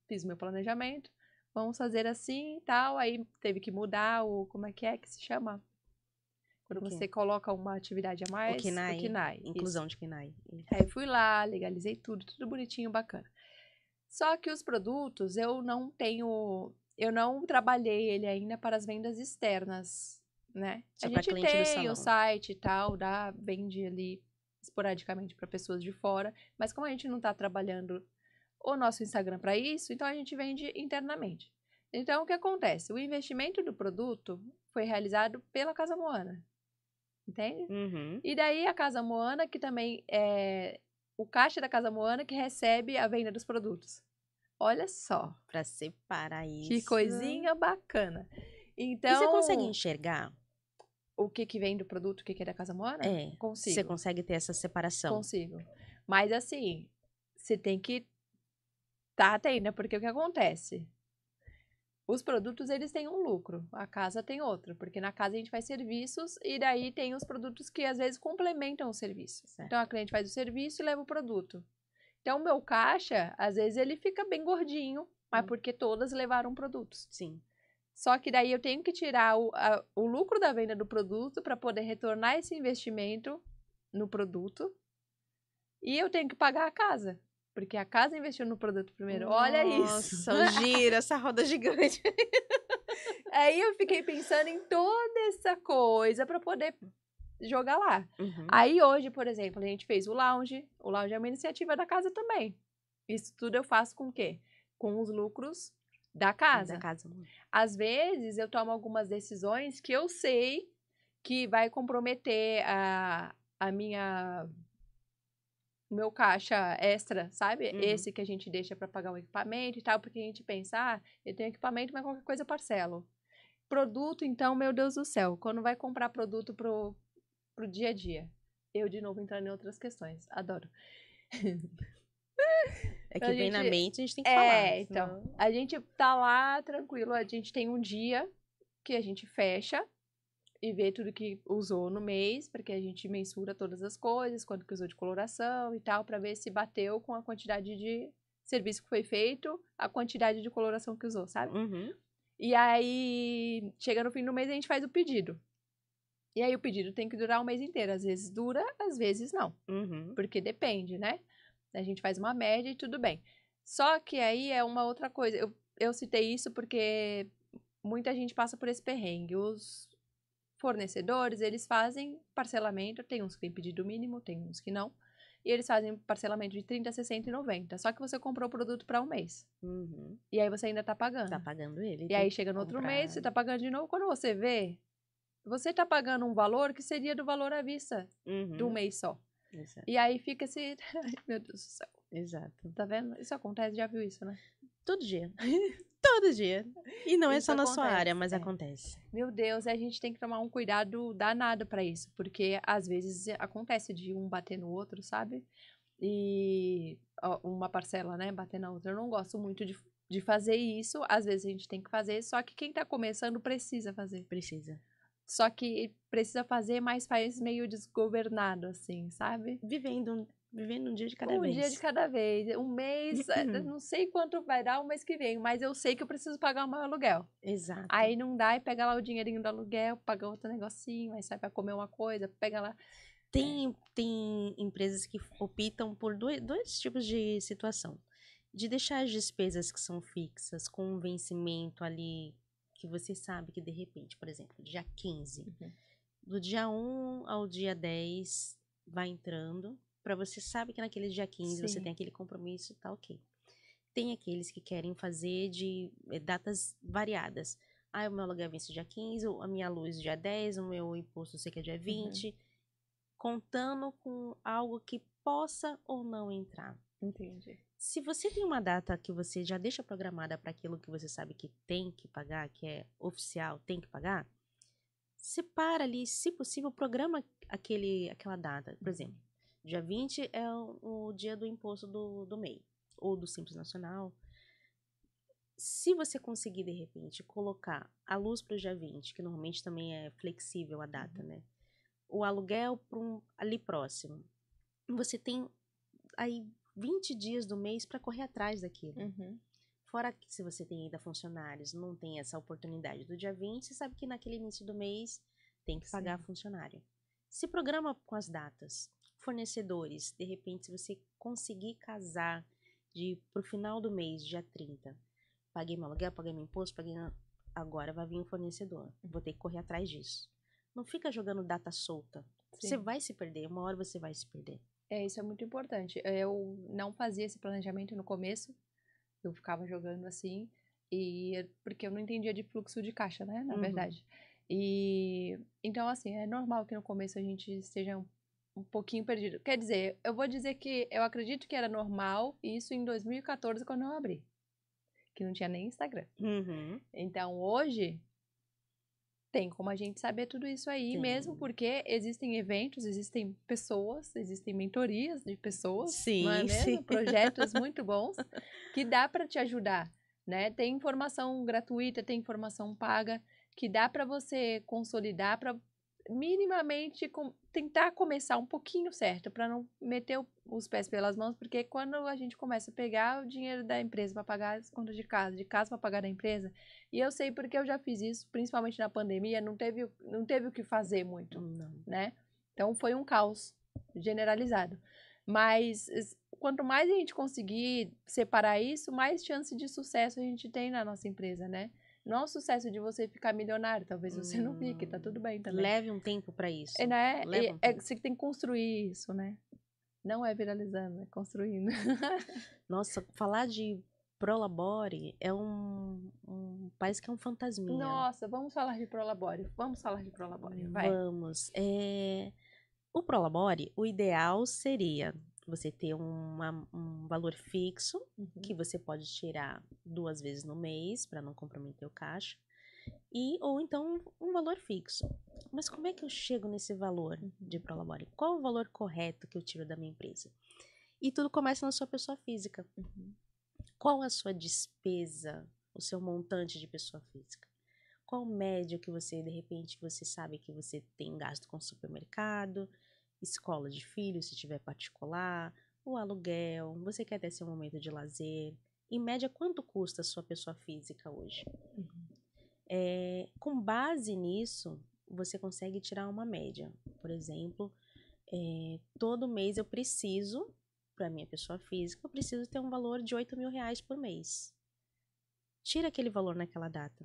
fiz o meu planejamento, vamos fazer assim e tal. Aí, teve que mudar como é que se chama? Quando você coloca uma atividade a mais, o KNAI. Inclusão isso. de KNAI. Aí fui lá, legalizei tudo bonitinho, bacana. Só que os produtos eu não trabalhei ele ainda para as vendas externas, né? Só a pra gente cliente do tem salão. o site e tal, vende ali esporadicamente para pessoas de fora, mas como a gente não está trabalhando o nosso Instagram para isso, então a gente vende internamente. Então o que acontece? O investimento do produto foi realizado pela Casa Moana. Entende? Uhum. E daí a Casa Moana, que também é o caixa da Casa Moana que recebe a venda dos produtos. Olha só. Pra separar isso. Que coisinha bacana. Então. E você consegue enxergar? O que vem do produto, o que é da Casa Moana? Consigo. Você consegue ter essa separação? Consigo. Mas assim, você tem que estar atento, né? Porque o que acontece? Os produtos, eles têm um lucro, a casa tem outro, porque na casa a gente faz serviços e daí tem os produtos que às vezes complementam o serviço. Certo. Então a cliente faz o serviço e leva o produto. Então o meu caixa, às vezes ele fica bem gordinho, mas porque todas levaram produtos. Sim. Só que daí eu tenho que tirar o lucro da venda do produto para poder retornar esse investimento no produto e eu tenho que pagar a casa. Porque a casa investiu no produto primeiro. Nossa, olha isso. Nossa, gira essa roda gigante. Aí eu fiquei pensando em toda essa coisa para poder jogar lá. Uhum. Aí hoje, por exemplo, a gente fez o lounge. O lounge é uma iniciativa da casa também. Isso tudo eu faço com o quê? Com os lucros da casa. Da casa. Às vezes eu tomo algumas decisões que eu sei que vai comprometer a minha... o meu caixa extra, sabe? Uhum. Esse que a gente deixa para pagar o equipamento e tal, porque a gente pensa, eu tenho equipamento, mas qualquer coisa eu parcelo. Produto, então, meu Deus do céu, quando vai comprar produto pro dia a dia? Eu, de novo, entrando em outras questões. Adoro. É que vem na mente, a gente tem que falar. Então, a gente tá lá, tranquilo, a gente tem um dia que a gente fecha e vê tudo que usou no mês, porque a gente mensura todas as coisas, quanto que usou de coloração e tal, para ver se bateu com a quantidade de serviço que foi feito, a quantidade de coloração que usou, sabe? Uhum. E aí, chega no fim do mês, a gente faz o pedido. E aí, o pedido tem que durar um mês inteiro. Às vezes dura, às vezes não. Uhum. Porque depende, né? A gente faz uma média e tudo bem. Só que aí é uma outra coisa. Eu citei isso porque muita gente passa por esse perrengue. Os fornecedores, eles fazem parcelamento. Tem uns que têm pedido mínimo, tem uns que não. E eles fazem parcelamento de 30, 60 e 90. Só que você comprou o produto para um mês. Uhum. E aí você ainda tá pagando. Tá pagando ele. E aí chega no outro mês, você tá pagando de novo. Quando você vê, você tá pagando um valor que seria do valor à vista de um mês só. Exato. E aí fica esse... Ai, meu Deus do céu. Exato. Tá vendo? Isso acontece, já viu isso, né? Todo dia. Todo dia. E não é Isso só na sua área, acontece, mas é. acontece. Meu Deus, a gente tem que tomar um cuidado danado pra isso, porque às vezes acontece de um bater no outro, sabe? E uma parcela, né, bater na outra. Eu não gosto muito de fazer isso, às vezes a gente tem que fazer, só que quem tá começando precisa fazer. Precisa. Só que precisa fazer, mas faz meio desgovernado, assim, sabe? Vivendo um dia de cada Um vez. dia de cada vez. Um mês, eu não sei quanto vai dar o mês que vem, mas eu sei que eu preciso pagar o meu aluguel. Exato. Aí não dá e pega lá o dinheirinho do aluguel, paga outro negocinho, aí sai pra comer uma coisa, pega lá. Tem empresas que optam por dois tipos de situação. De deixar as despesas que são fixas com um vencimento ali que você sabe que de repente, por exemplo, dia 15, do dia 1 ao dia 10 vai entrando, para você sabe que naquele dia 15 você Sim. tem aquele compromisso, tá ok. Tem aqueles que querem fazer de datas variadas. Ah, o meu aluguel vence dia 15, a minha luz dia 10, o meu imposto sei que é dia 20, contando com algo que possa ou não entrar. Entendi. Se você tem uma data que você já deixa programada para aquilo que você sabe que tem que pagar, que é oficial, tem que pagar, separa ali, se possível, programa aquela data. Por exemplo, dia 20 é o dia do imposto do MEI, ou do Simples Nacional. Se você conseguir, de repente, colocar a luz para o dia 20, que normalmente também é flexível a data, né? O aluguel para ali próximo. Você tem aí 20 dias do mês para correr atrás daquilo. Fora que se você tem ainda funcionários, não tem essa oportunidade do dia 20, você sabe que naquele início do mês tem que pagar funcionário. Se programa com as datas. Fornecedores, de repente, se você conseguir casar pro final do mês, dia 30, paguei meu aluguel, paguei meu imposto, agora vai vir um fornecedor. Vou ter que correr atrás disso. Não fica jogando data solta. Você vai se perder, uma hora você vai se perder. Isso é muito importante. Eu não fazia esse planejamento no começo. Eu ficava jogando assim, porque eu não entendia de fluxo de caixa, né, na verdade. E então, assim, é normal que no começo a gente esteja um pouquinho perdido. Quer dizer, eu vou dizer que eu acredito que era normal isso em 2014, quando eu abri, que não tinha nem Instagram. Então, hoje, tem como a gente saber tudo isso aí, mesmo porque existem eventos, existem pessoas, existem mentorias de pessoas, não é mesmo? Projetos muito bons que dá para te ajudar, né? Tem informação gratuita, tem informação paga que dá para você consolidar, para minimamente tentar começar um pouquinho certo, para não meter os pés pelas mãos, porque quando a gente começa a pegar o dinheiro da empresa para pagar as contas de casa para pagar da empresa, e eu sei porque eu já fiz isso, principalmente na pandemia, não teve o que fazer muito, né? Então foi um caos generalizado. Mas quanto mais a gente conseguir separar isso, mais chance de sucesso a gente tem na nossa empresa, né? Não é o sucesso de você ficar milionário, talvez você não fique, tá tudo bem também. Leve um tempo para isso. Né? Você tem que construir isso, né? Não é viralizando, é construindo. Nossa, falar de Prolabore é parece que é um fantasminha. Nossa, vamos falar de Prolabore. Vai. Vamos. O Prolabore, o ideal seria você ter um valor fixo, que você pode tirar 2 vezes no mês, para não comprometer o caixa, ou então um valor fixo. Mas como é que eu chego nesse valor de Prolabore? Qual o valor correto que eu tiro da minha empresa? E tudo começa na sua pessoa física. Qual a sua despesa, o seu montante de pessoa física? Qual média que você, de repente, você sabe que você tem gasto com supermercado, escola de filho, se tiver particular, o aluguel, você quer ter seu momento de lazer. Em média, quanto custa a sua pessoa física hoje? Com base nisso, você consegue tirar uma média. Por exemplo, todo mês eu preciso, para minha pessoa física, eu preciso ter um valor de R$8.000 por mês. Tira aquele valor naquela data,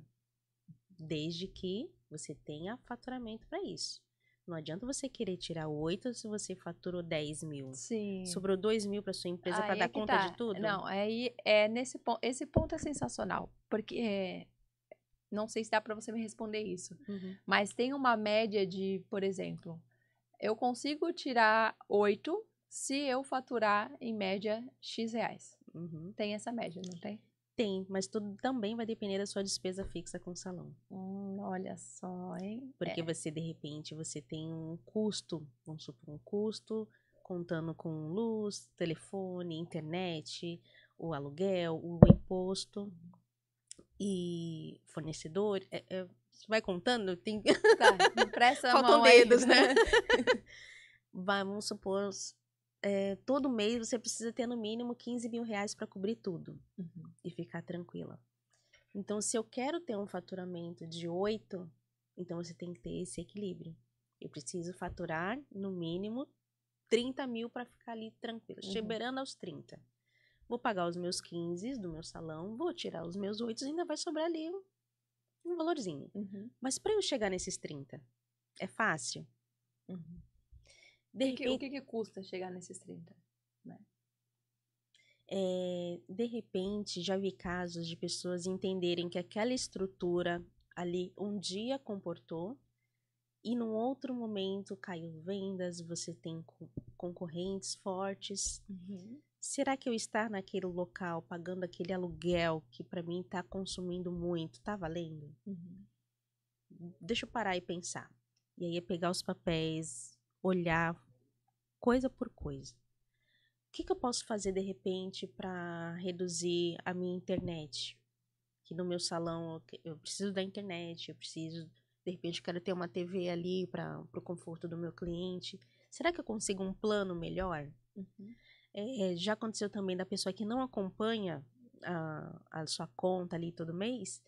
desde que você tenha faturamento para isso. Não adianta você querer tirar 8 se você faturou 10 mil. Sim. Sobrou 2 mil para sua empresa para dar conta de tudo? Não, aí nesse ponto, esse ponto é sensacional, porque não sei se dá para você me responder isso, mas tem uma média de, por exemplo, eu consigo tirar 8 se eu faturar em média X reais. Tem essa média, não tem? Tem, mas tudo também vai depender da sua despesa fixa com o salão. Olha só, hein? Porque você, de repente, você tem um custo, vamos supor, um custo contando com luz, telefone, internet, o aluguel, o imposto e fornecedor. Vai contando? Tem... Tá, empresta a Faltam mão aí. dedos, né? Vamos supor, todo mês você precisa ter no mínimo 15 mil reais para cobrir tudo e ficar tranquila. Então, se eu quero ter um faturamento de 8, então você tem que ter esse equilíbrio. Eu preciso faturar no mínimo 30 mil para ficar ali tranquila, cheberando aos 30. Vou pagar os meus 15 do meu salão, vou tirar os meus 8 e ainda vai sobrar ali um valorzinho. Mas para eu chegar nesses 30, é fácil? De repente, o que custa chegar nesses 30? Né? De repente, já vi casos de pessoas entenderem que aquela estrutura ali um dia comportou e num outro momento caiu vendas, você tem concorrentes fortes. Será que eu estar naquele local pagando aquele aluguel que para mim está consumindo muito, tá valendo? Deixa eu parar e pensar. E aí é pegar os papéis, olhar coisa por coisa. O que eu posso fazer de repente para reduzir a minha internet? Que no meu salão eu preciso da internet, eu preciso, de repente, eu quero ter uma TV ali para o conforto do meu cliente. Será que eu consigo um plano melhor? Já aconteceu também da pessoa que não acompanha a sua conta ali todo mês,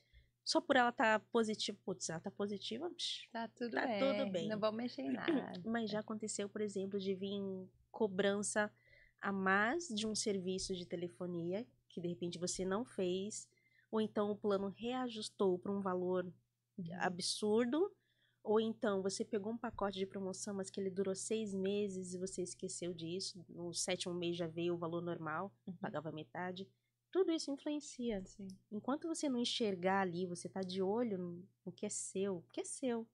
só por ela estar positiva. Putz, ela tá positiva, tá tudo bem. Não vou mexer em nada. Mas já aconteceu, por exemplo, de vir cobrança a mais de um serviço de telefonia que de repente você não fez, ou então o plano reajustou para um valor absurdo, ou então você pegou um pacote de promoção, mas que ele durou 6 meses e você esqueceu disso, no 7º mês já veio o valor normal, pagava metade. Tudo isso influencia. Sim. Enquanto você não enxergar ali, você tá de olho no que é seu, porque é seu.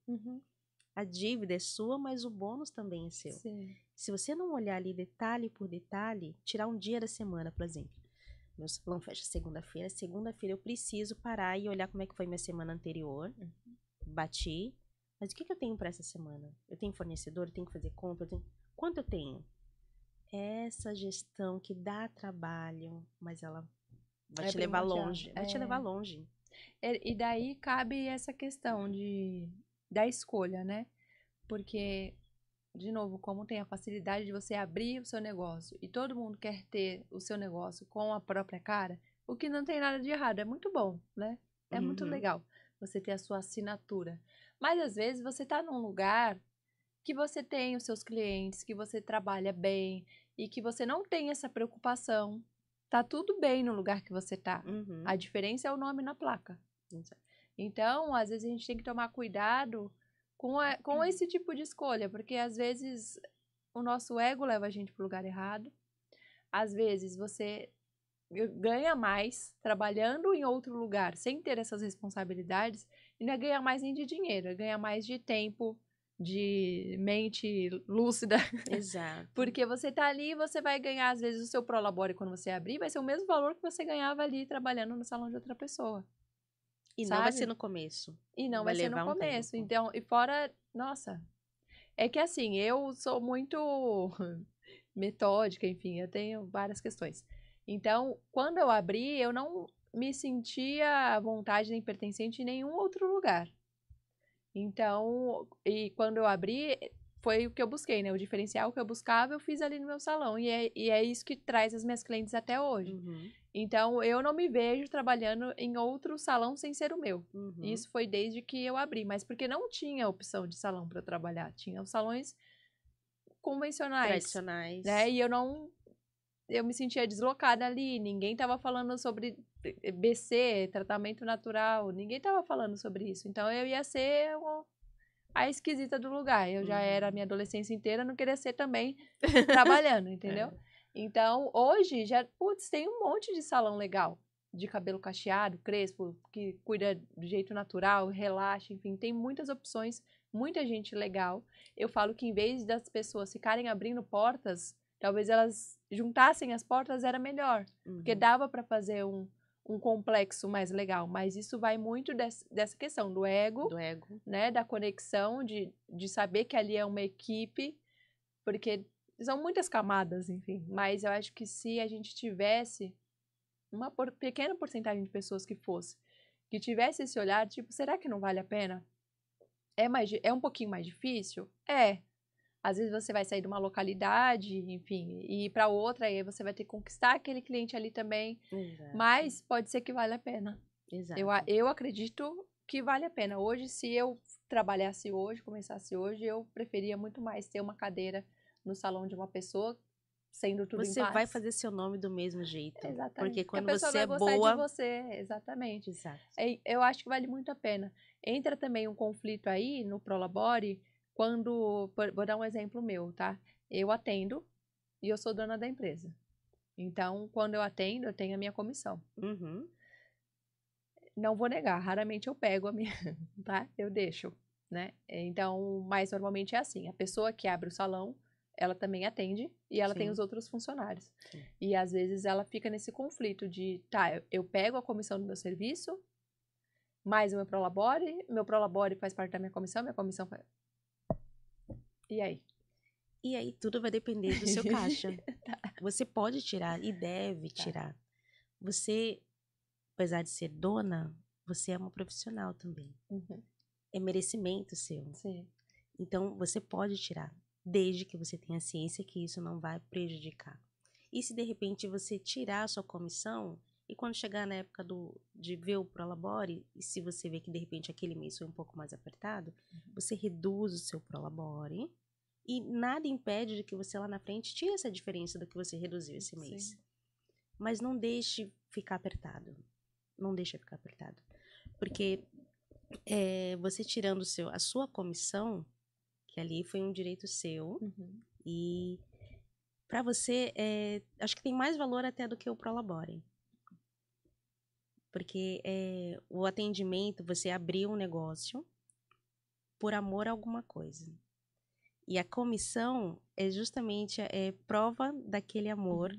A dívida é sua, mas o bônus também é seu. Sim. Se você não olhar ali detalhe por detalhe, tirar um dia da semana, por exemplo. Meu salão fecha segunda-feira. Segunda-feira eu preciso parar e olhar como é que foi minha semana anterior. Bati. Mas o que eu tenho para essa semana? Eu tenho fornecedor, eu tenho que fazer compra, quanto eu tenho? Essa gestão que dá trabalho, mas ela vai te levar longe. Vai te levar longe. E daí cabe essa questão da escolha, né? Porque, de novo, como tem a facilidade de você abrir o seu negócio e todo mundo quer ter o seu negócio com a própria cara, o que não tem nada de errado, é muito bom, né? É muito legal você ter a sua assinatura. Mas, às vezes, você tá num lugar que você tem os seus clientes, que você trabalha bem e que você não tem essa preocupação. Tá tudo bem no lugar que você tá. A diferença é o nome na placa. Então, às vezes a gente tem que tomar cuidado com esse tipo de escolha, porque às vezes o nosso ego leva a gente pro lugar errado. Às vezes você ganha mais trabalhando em outro lugar sem ter essas responsabilidades e não é ganhar mais nem de dinheiro, é ganhar mais de tempo, de mente lúcida. Exato. Porque você tá ali e você vai ganhar, às vezes, o seu Prolabore quando você abrir, vai ser o mesmo valor que você ganhava ali trabalhando no salão de outra pessoa. E sabe? não vai ser no começo. E não vai ser no começo. Então, e fora, nossa, é que assim, eu sou muito metódica, enfim, eu tenho várias questões. Então, quando eu abri, eu não me sentia à vontade nem pertencente em nenhum outro lugar. Então, e quando eu abri, foi o que eu busquei, né? O diferencial que eu buscava, eu fiz ali no meu salão. E é isso que traz as minhas clientes até hoje. Então, eu não me vejo trabalhando em outro salão sem ser o meu. Isso foi desde que eu abri. Mas porque não tinha opção de salão para eu trabalhar. Tinha os salões convencionais. Tradicionais. Né? E eu me sentia deslocada ali. Ninguém estava falando sobre BC, tratamento natural. Ninguém estava falando sobre isso. Então, eu ia ser a esquisita do lugar. Eu já era a minha adolescência inteira, não queria ser também trabalhando, entendeu? Então, hoje, putz, tem um monte de salão legal. De cabelo cacheado, crespo, que cuida do jeito natural, relaxa, enfim. Tem muitas opções, muita gente legal. Eu falo que em vez das pessoas ficarem abrindo portas, talvez elas juntassem as portas, era melhor. Porque dava para fazer um um complexo mais legal, mas isso vai muito dessa questão do ego, né, da conexão, de saber que ali é uma equipe, porque são muitas camadas, enfim, mas eu acho que se a gente tivesse uma pequena porcentagem de pessoas que tivesse esse olhar, tipo, será que não vale a pena? É um pouquinho mais difícil? É. Às vezes você vai sair de uma localidade, enfim, e ir para outra, e aí você vai ter que conquistar aquele cliente ali também. Exato. Mas pode ser que vale a pena. Exato. Eu acredito que vale a pena. Hoje, se eu trabalhasse hoje, começasse hoje, eu preferia muito mais ter uma cadeira no salão de uma pessoa, sendo tudo em paz. Você vai fazer seu nome do mesmo jeito. Exatamente. Porque quando a pessoa você vai é gostar boa... de você. Exatamente. Exato. Eu acho que vale muito a pena. Entra também um conflito aí no Prolabore, quando... Vou dar um exemplo meu, tá? Eu atendo e eu sou dona da empresa. Então, quando eu atendo, eu tenho a minha comissão. Uhum. Não vou negar, raramente eu pego a minha, tá? Eu deixo, né? Então, mas normalmente é assim, a pessoa que abre o salão, ela também atende e ela tem os outros funcionários. Sim. E às vezes ela fica nesse conflito de, tá, eu pego a comissão do meu serviço, mais o meu Prolabore faz parte da minha comissão faz... E aí? E aí tudo vai depender do seu caixa. Tá. Você pode tirar e deve tirar. Você, apesar de ser dona, você é uma profissional também. Uhum. É merecimento seu. Sim. Então, você pode tirar, desde que você tenha ciência que isso não vai prejudicar. E se, de repente, você tirar a sua comissão, e quando chegar na época de ver o Prolabore, e se você vê que, de repente, aquele mês foi um pouco mais apertado, você reduz o seu Prolabore, e nada impede de que você lá na frente tire essa diferença do que você reduziu esse mês. Sim. Mas não deixe ficar apertado. Não deixe ficar apertado. Porque você tirando a sua comissão, que ali foi um direito seu, e para você, acho que tem mais valor até do que o Prolabore. Porque o atendimento, você abriu um negócio por amor a alguma coisa. E a comissão é justamente prova daquele amor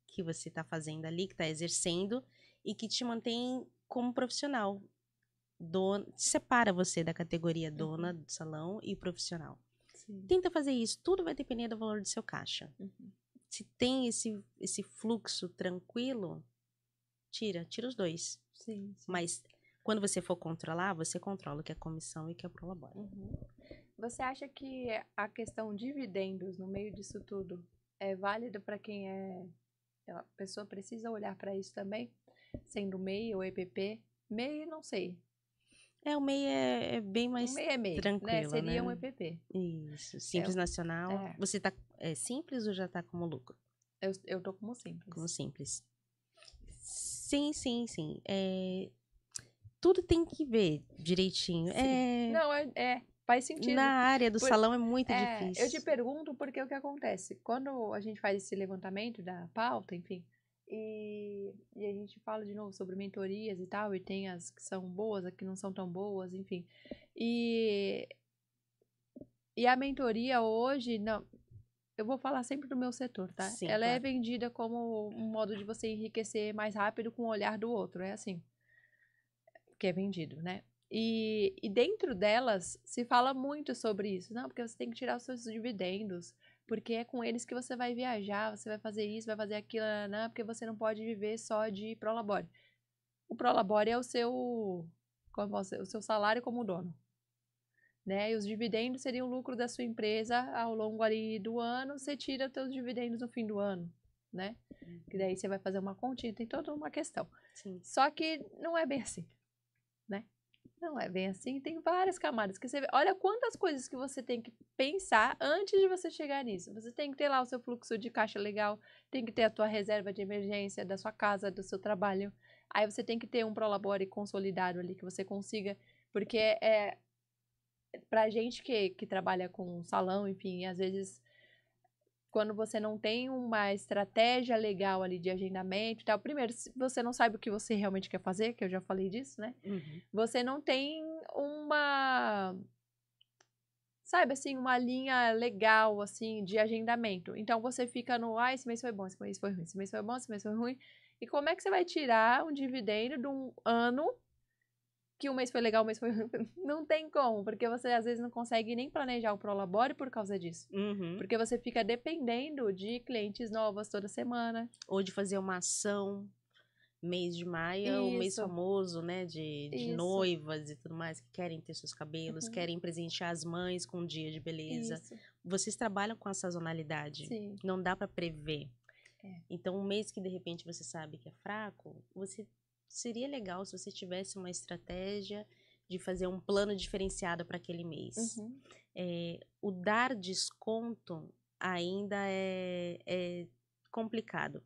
que você está fazendo ali, que está exercendo e que te mantém como profissional. Separa você da categoria dona do salão e profissional. Sim. Tenta fazer isso. Tudo vai depender do valor do seu caixa. Se tem esse fluxo tranquilo, tira os dois. Sim. Mas quando você for controlar, você controla o que é comissão e o que é Prolabore. Você acha que a questão de dividendos no meio disso tudo é válida para quem a pessoa precisa olhar para isso também? Sendo MEI ou EPP? MEI, não sei. O MEI é bem mais tranquilo, né? Seria um EPP. Isso. Simples Nacional. Você tá simples ou já tá como lucro? Eu tô como simples. Como simples. Sim. Tudo tem que ver direitinho. Não, faz sentido. Na área do salão é muito difícil. Eu te pergunto porque o que acontece? Quando a gente faz esse levantamento da pauta, enfim, e a gente fala de novo sobre mentorias e tal, e tem as que são boas, as que não são tão boas, enfim. E a mentoria hoje, não, eu vou falar sempre do meu setor, tá? Sim, ela claro. é vendida como um modo de você enriquecer mais rápido com o olhar do outro, é assim que é vendido, né? E dentro delas se fala muito sobre isso, não, porque você tem que tirar os seus dividendos, porque é com eles que você vai viajar, você vai fazer isso, vai fazer aquilo, não, porque você não pode viver só de Prolabore. O Prolabore é o seu salário como dono, né? E os dividendos seriam o lucro da sua empresa ao longo ali do ano, você tira os seus dividendos no fim do ano, né? Que daí você vai fazer uma continha, tem toda uma questão. Sim. Só que não é bem assim, né? Não é bem assim, tem várias camadas que você vê. Olha quantas coisas que você tem que pensar antes de você chegar nisso. Você tem que ter lá o seu fluxo de caixa legal, tem que ter a tua reserva de emergência da sua casa, do seu trabalho. Aí você tem que ter um Prolabore consolidado ali que você consiga, porque pra gente que trabalha com salão, enfim, às vezes quando você não tem uma estratégia legal ali de agendamento e tal, primeiro, se você não sabe o que você realmente quer fazer, que eu já falei disso, né? Você não tem sabe assim, uma linha legal, assim, de agendamento. Então, você fica esse mês foi bom, esse mês foi ruim, esse mês foi bom, esse mês foi ruim. E como é que você vai tirar um dividendo de um ano que um mês foi legal, um mês foi... Não tem como, porque você às vezes não consegue nem planejar o Prolabore por causa disso. Uhum. Porque você fica dependendo de clientes novos toda semana. Ou de fazer uma ação, mês de maio é o mês Isso, famoso, né, de isso, noivas e tudo mais, que querem ter seus cabelos, querem presentear as mães com um dia de beleza. isso, Vocês trabalham com a sazonalidade, sim. não dá para prever. É. Então, um mês que de repente você sabe que é fraco, seria legal se você tivesse uma estratégia de fazer um plano diferenciado para aquele mês. Uhum. O dar desconto ainda é complicado,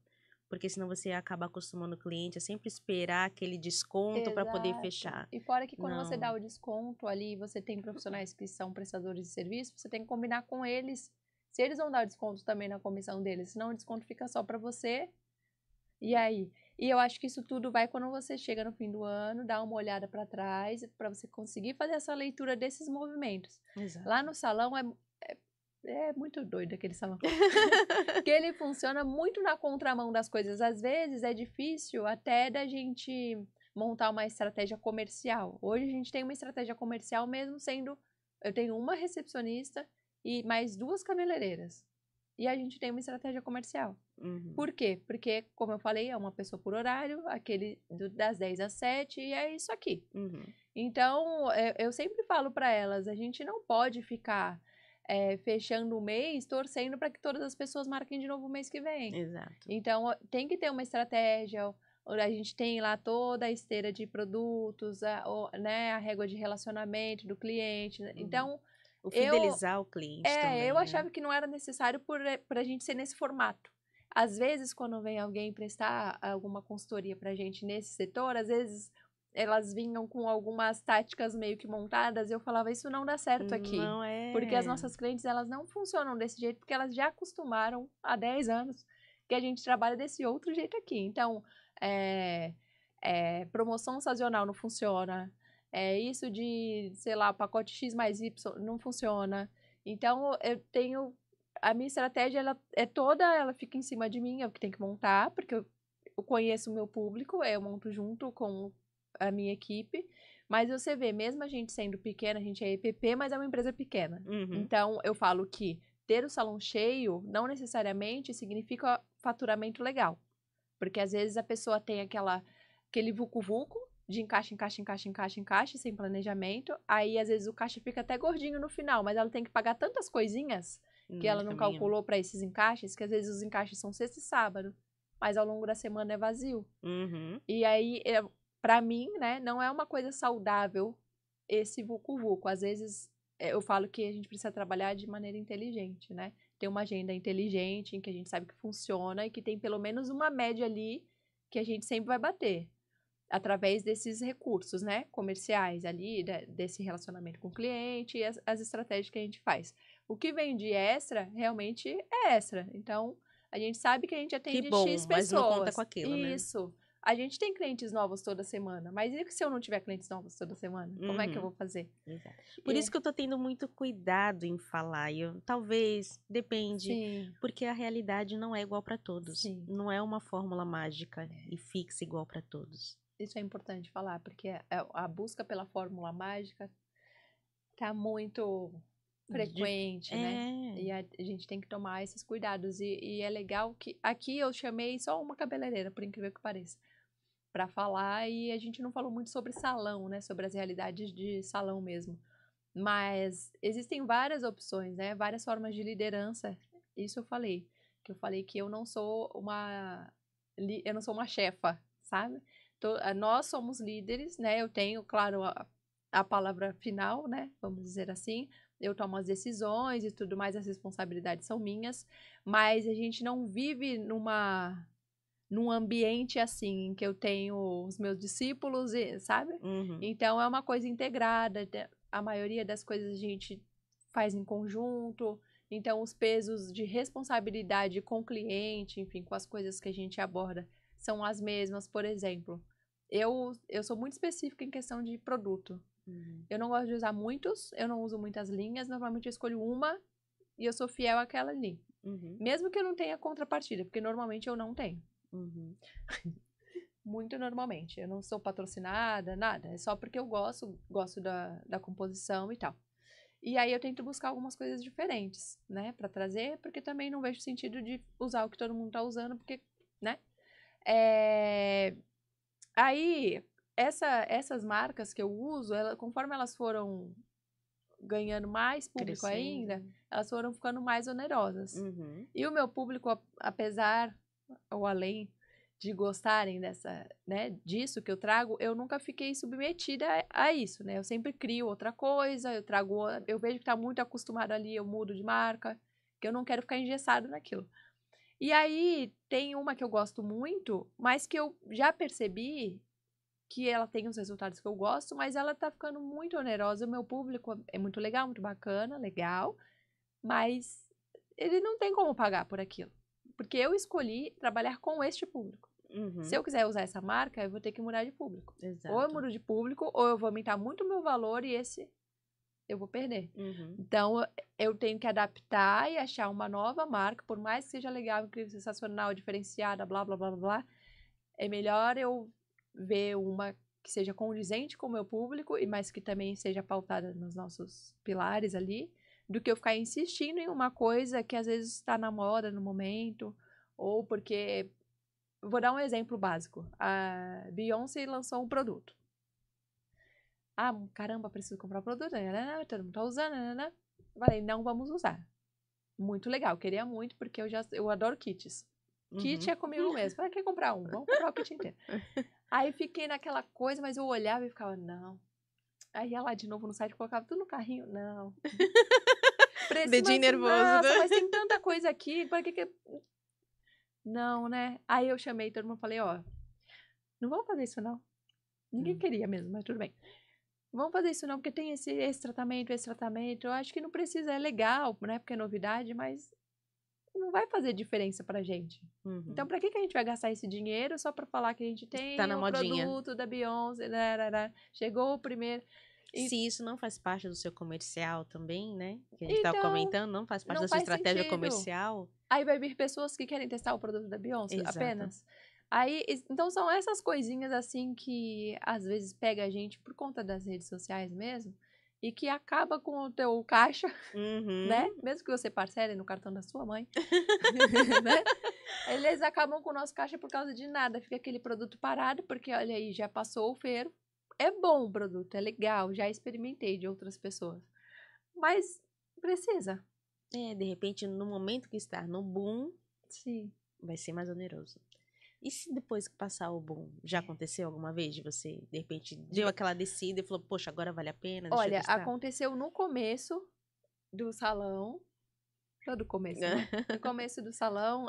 porque senão você acaba acostumando o cliente a sempre esperar aquele desconto para poder Exato. fechar. E fora que quando você Não. dá o desconto ali, você tem profissionais que são prestadores de serviço, você tem que combinar com eles se eles vão dar o desconto também na comissão deles, senão o desconto fica só para você. E aí? E eu acho que isso tudo vai quando você chega no fim do ano, dá uma olhada para trás, para você conseguir fazer essa leitura desses movimentos. Exato. Lá no salão é muito doido aquele salão. Porque ele funciona muito na contramão das coisas. Às vezes é difícil até da gente montar uma estratégia comercial. Hoje a gente tem uma estratégia comercial mesmo sendo... Eu tenho uma recepcionista e mais 2 cabeleireiras. E a gente tem uma estratégia comercial. Uhum. Por quê? Porque, como eu falei, é uma pessoa por horário, aquele das 10 às 7, e é isso aqui. Uhum. Então, eu sempre falo para elas, a gente não pode ficar fechando o mês, torcendo para que todas as pessoas marquem de novo o mês que vem. Exato. Então, tem que ter uma estratégia. A gente tem lá toda a esteira de produtos, né, a régua de relacionamento do cliente. Uhum. Então, o fidelizar o cliente também, eu né? achava que não era necessário pra gente ser nesse formato. Às vezes, quando vem alguém prestar alguma consultoria pra gente nesse setor, às vezes elas vinham com algumas táticas meio que montadas e eu falava, isso não dá certo aqui. Não é. Porque as nossas clientes, elas não funcionam desse jeito, porque elas já acostumaram há 10 anos que a gente trabalha desse outro jeito aqui. Então, promoção sazonal não funciona. Isso de, sei lá, pacote X mais Y não funciona. Então, eu tenho... A minha estratégia, ela fica em cima de mim, eu que tenho que montar, porque eu conheço o meu público, eu monto junto com a minha equipe. Mas você vê, mesmo a gente sendo pequena, a gente é EPP, mas é uma empresa pequena. Uhum. Então, eu falo que ter o salão cheio não necessariamente significa faturamento legal. Porque às vezes a pessoa tem aquele vucu-vucu de encaixe, sem planejamento. Aí, às vezes, o caixa fica até gordinho no final, mas ela tem que pagar tantas coisinhas que ela não calculou para esses encaixes, que às vezes os encaixes são sexta e sábado, mas ao longo da semana é vazio. Uhum. E aí, para mim, né, não é uma coisa saudável esse vucu-vucu. Às vezes, eu falo que a gente precisa trabalhar de maneira inteligente, né? Ter uma agenda inteligente, em que a gente sabe que funciona e que tem pelo menos uma média ali que a gente sempre vai bater. Através desses recursos, né, comerciais ali, desse relacionamento com o cliente e as estratégias que a gente faz. O que vem de extra, realmente é extra. Então, a gente sabe que a gente atende Que bom, X mas não conta pessoas. com aquilo, né? Isso. A gente tem clientes novos toda semana, mas e se eu não tiver clientes novos toda semana? Como é que eu vou fazer? Exato. Por isso que eu tô tendo muito cuidado em falar. Talvez, depende, Sim. porque a realidade não é igual para todos. Sim. Não é uma fórmula mágica e fixa igual para todos. Isso é importante falar, porque a busca pela fórmula mágica tá muito frequente, né? E a gente tem que tomar esses cuidados. E é legal que aqui eu chamei só uma cabeleireira, por incrível que pareça, para falar, e a gente não falou muito sobre salão, né? Sobre as realidades de salão mesmo. Mas existem várias opções, né? Várias formas de liderança. Isso eu falei. Que eu falei que eu não sou uma chefa, sabe? Nós somos líderes, né? Eu tenho, claro, a palavra final, né? Vamos dizer assim. Eu tomo as decisões e tudo mais, as responsabilidades são minhas. Mas a gente não vive num ambiente assim, em que eu tenho os meus discípulos, sabe? Uhum. Então, é uma coisa integrada. A maioria das coisas a gente faz em conjunto. Então, os pesos de responsabilidade com o cliente, enfim, com as coisas que a gente aborda, são as mesmas. Por exemplo, eu sou muito específica em questão de produto. Uhum. Eu não gosto de usar muitos, eu não uso muitas linhas. Normalmente, eu escolho uma e eu sou fiel àquela ali. Uhum. Mesmo que eu não tenha contrapartida, porque normalmente eu não tenho. Uhum. Muito normalmente. Eu não sou patrocinada, nada. É só porque eu gosto da composição e tal. E aí eu tento buscar algumas coisas diferentes, né? Pra trazer, porque também não vejo sentido de usar o que todo mundo tá usando, porque, né? Aí, essas marcas que eu uso, conforme elas foram ganhando mais público Crescendo. ainda, elas foram ficando mais onerosas. Uhum. E o meu público, apesar ou além de gostarem disso que eu trago, eu nunca fiquei submetida a isso, né? Eu sempre crio outra coisa, eu vejo que tá muito acostumado ali, eu mudo de marca, que eu não quero ficar engessado naquilo. E aí, tem uma que eu gosto muito, mas que eu já percebi que ela tem os resultados que eu gosto, mas ela tá ficando muito onerosa. O meu público é muito legal, muito bacana, legal, mas ele não tem como pagar por aquilo. Porque eu escolhi trabalhar com este público. Se eu quiser usar essa marca, eu vou ter que mudar de público. Exato. Ou eu mudo de público, ou eu vou aumentar muito o meu valor e esse eu vou perder. Então, eu tenho que adaptar e achar uma nova marca, por mais que seja legal, incrível, sensacional, diferenciada, blá, blá, blá, blá, blá. É melhor eu ver uma que seja condizente com o meu público, mas que também seja pautada nos nossos pilares ali, do que eu ficar insistindo em uma coisa que às vezes está na moda no momento, ou porque... Vou dar um exemplo básico. A Beyoncé lançou um produto. Ah, caramba, preciso comprar o produto. Todo mundo tá usando. Falei, não vamos usar. Muito legal, queria muito, porque eu adoro kits. Kit é comigo mesmo. Falei, quer comprar um? Vamos comprar o kit inteiro. Aí fiquei naquela coisa, mas eu olhava e ficava, não. Aí ia lá de novo no site, colocava tudo no carrinho. Não. Dedinho nervoso, nossa, né? mas tem tanta coisa aqui, para que... Não, né? Aí eu chamei todo mundo e falei, ó, não vamos fazer isso não. Ninguém queria mesmo, mas tudo bem. Vamos fazer isso não, porque tem esse tratamento, esse tratamento. Eu acho que não precisa, é legal, né? Porque é novidade, mas não vai fazer diferença pra gente. Então, pra que a gente vai gastar esse dinheiro só pra falar que a gente tem Tá na o modinha. produto da Beyoncé, chegou o primeiro... Se isso não faz parte do seu comercial também, né? Que a gente Então, tava comentando, não faz parte não da sua faz estratégia sentido. comercial. Aí vai vir pessoas que querem testar o produto da Beyoncé Exato. apenas. Aí, então são essas coisinhas assim que às vezes pega a gente por conta das redes sociais mesmo e que acaba com o teu caixa, né? Mesmo que você parcele no cartão da sua mãe, né? Eles acabam com o nosso caixa por causa de nada. Fica aquele produto parado porque, olha aí, já passou o feiro. É bom o produto, é legal, já experimentei de outras pessoas. Mas precisa. De repente, no momento que está no boom, sim, vai ser mais oneroso. E se depois que passar o boom, já aconteceu alguma vez de você, de repente, deu aquela descida e falou, poxa, agora vale a pena, deixa eu olha, testar? aconteceu no começo do salão, todo começo, né? No começo do salão,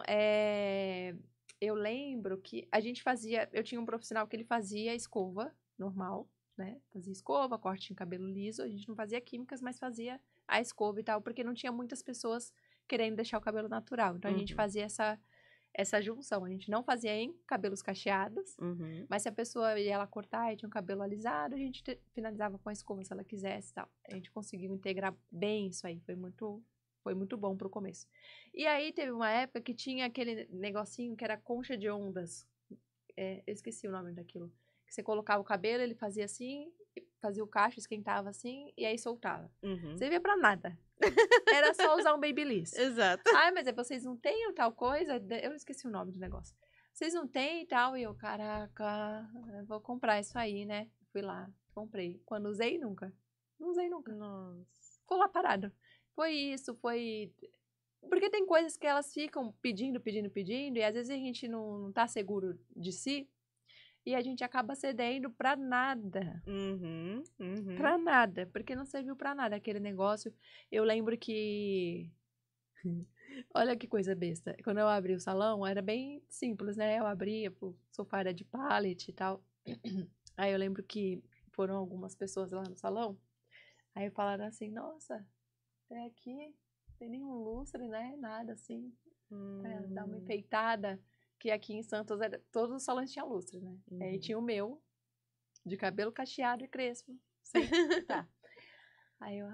eu lembro que a gente fazia, eu tinha um profissional que ele fazia escova normal, né? Fazia escova, corte em cabelo liso, a gente não fazia químicas, mas fazia a escova e tal, porque não tinha muitas pessoas querendo deixar o cabelo natural. Então a gente fazia essa junção. A gente não fazia em cabelos cacheados, mas se a pessoa ia ela cortar e tinha um cabelo alisado, a gente finalizava com a escova se ela quisesse e tal. A gente conseguiu integrar bem isso aí, foi muito bom pro começo. E aí teve uma época que tinha aquele negocinho que era concha de ondas. Eu esqueci o nome daquilo. Que você colocava o cabelo, ele fazia assim, fazia o cacho, esquentava assim, e aí soltava. Servia pra nada. Era só usar um Babyliss. Exato. Ah, mas vocês não têm tal coisa? Eu esqueci o nome do negócio. Vocês não têm e tal? E eu, caraca, eu vou comprar isso aí, né? Fui lá, comprei. Quando usei, nunca. Não usei nunca. Nossa. Ficou lá parado. Foi isso, foi... Porque tem coisas que elas ficam pedindo, e às vezes a gente não tá seguro de si, e a gente acaba cedendo pra nada. Pra nada, porque não serviu pra nada aquele negócio. Eu lembro que... Olha que coisa besta. Quando eu abri o salão, era bem simples, né? Eu abria, o sofá era de pallet e tal. Aí eu lembro que foram algumas pessoas lá no salão. Aí falaram assim, nossa, até aqui não tem nenhum lustre, né? Nada assim. Pra dar uma enfeitada. Que aqui em Santos, todos os salões tinham lustre, né? Aí tinha o meu, de cabelo cacheado e crespo. Sim, tá. Aí eu,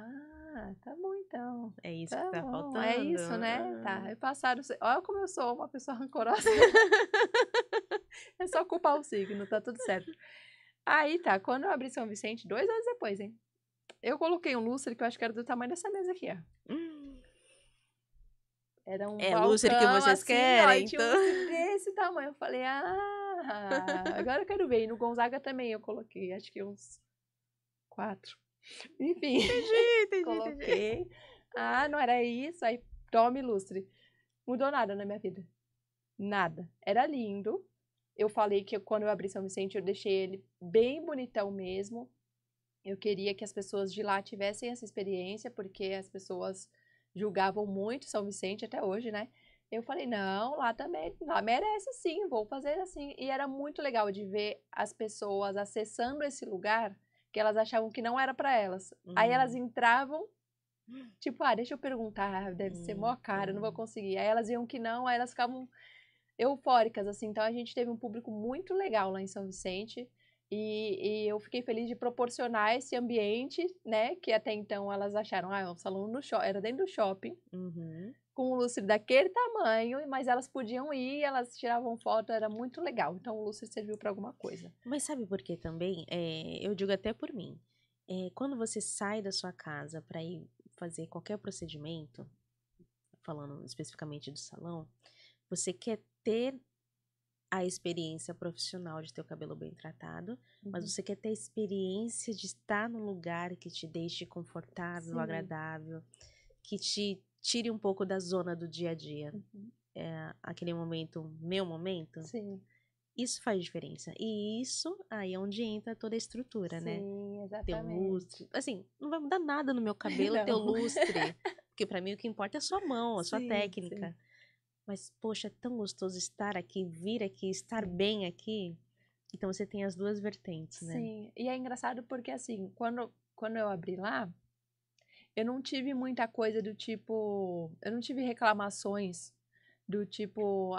tá bom então. É isso Tá que tá bom, faltando. é isso, né? Tá. Aí passaram, olha como eu sou uma pessoa rancorosa. É só culpar o signo, tá tudo certo. Aí tá, quando eu abri São Vicente, 2 anos depois, hein? Eu coloquei um lustre que eu acho que era do tamanho dessa mesa aqui, ó. Era um É lustre que balcão vocês assim, ó, e querem, tinha um então. lustre desse tamanho. Eu falei, agora eu quero ver. E no Gonzaga também eu coloquei, acho que uns 4. Enfim, Entendi. coloquei. Não era isso. Aí, tome lustre. Mudou nada na minha vida. Nada. Era lindo. Eu falei que quando eu abri São Vicente, eu deixei ele bem bonitão mesmo. Eu queria que as pessoas de lá tivessem essa experiência, porque as pessoas julgavam muito São Vicente até hoje, né? Eu falei, não, lá também, lá merece sim, vou fazer assim. E era muito legal de ver as pessoas acessando esse lugar que elas achavam que não era para elas. Aí elas entravam, tipo, deixa eu perguntar, deve ser mó caro, eu não vou conseguir. Aí elas viam que não, aí elas ficavam eufóricas, assim. Então a gente teve um público muito legal lá em São Vicente. E eu fiquei feliz de proporcionar esse ambiente, né? Que até então elas acharam, é um salão no shopping, era dentro do shopping, com um lustre daquele tamanho, mas elas podiam ir, elas tiravam foto, era muito legal. Então o lustre serviu para alguma coisa. Mas sabe por quê também? Eu digo até por mim. Quando você sai da sua casa para ir fazer qualquer procedimento, falando especificamente do salão, você quer ter a experiência profissional de ter o cabelo bem tratado, mas você quer ter a experiência de estar num lugar que te deixe confortável, Sim. agradável, que te tire um pouco da zona do dia a dia. Aquele momento, meu momento. Sim. Isso faz diferença. E isso aí é onde entra toda a estrutura, né? Sim, exatamente. Ter um lustre. Assim, não vai mudar nada no meu cabelo ter o lustre. Porque pra mim o que importa é a sua mão, a sua técnica. Sim. Mas, poxa, é tão gostoso estar aqui, vir aqui, estar bem aqui. Então você tem as duas vertentes, né? Sim. E é engraçado porque, assim, quando eu abri lá, eu não tive muita coisa do tipo. Eu não tive reclamações do tipo,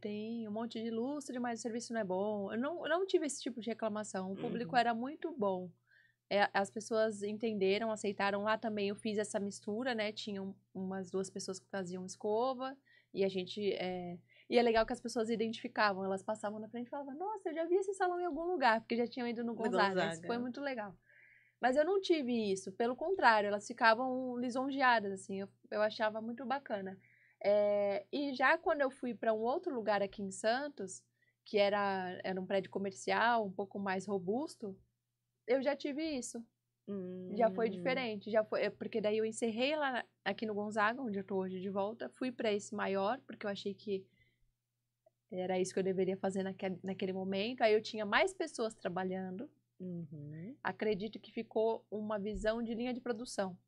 tem um monte de lustre, mas o serviço não é bom. Eu não tive esse tipo de reclamação. O público era muito bom. As pessoas entenderam, aceitaram. Lá também eu fiz essa mistura, né? Tinham umas 2 pessoas que faziam escova e a gente. E é legal que as pessoas identificavam, elas passavam na frente e falavam, nossa, eu já vi esse salão em algum lugar, porque já tinham ido no Gonzaga. Isso foi muito legal. Mas eu não tive isso, pelo contrário, elas ficavam lisonjeadas, assim, eu achava muito bacana. E já quando eu fui para um outro lugar aqui em Santos, que era um prédio comercial, um pouco mais robusto, eu já tive isso. Já foi diferente, já foi, porque daí eu encerrei lá aqui no Gonzaga, onde eu tô hoje de volta, fui para esse maior, porque eu achei que era isso que eu deveria fazer naquele momento. Aí eu tinha mais pessoas trabalhando. Acredito que ficou uma visão de linha de produção.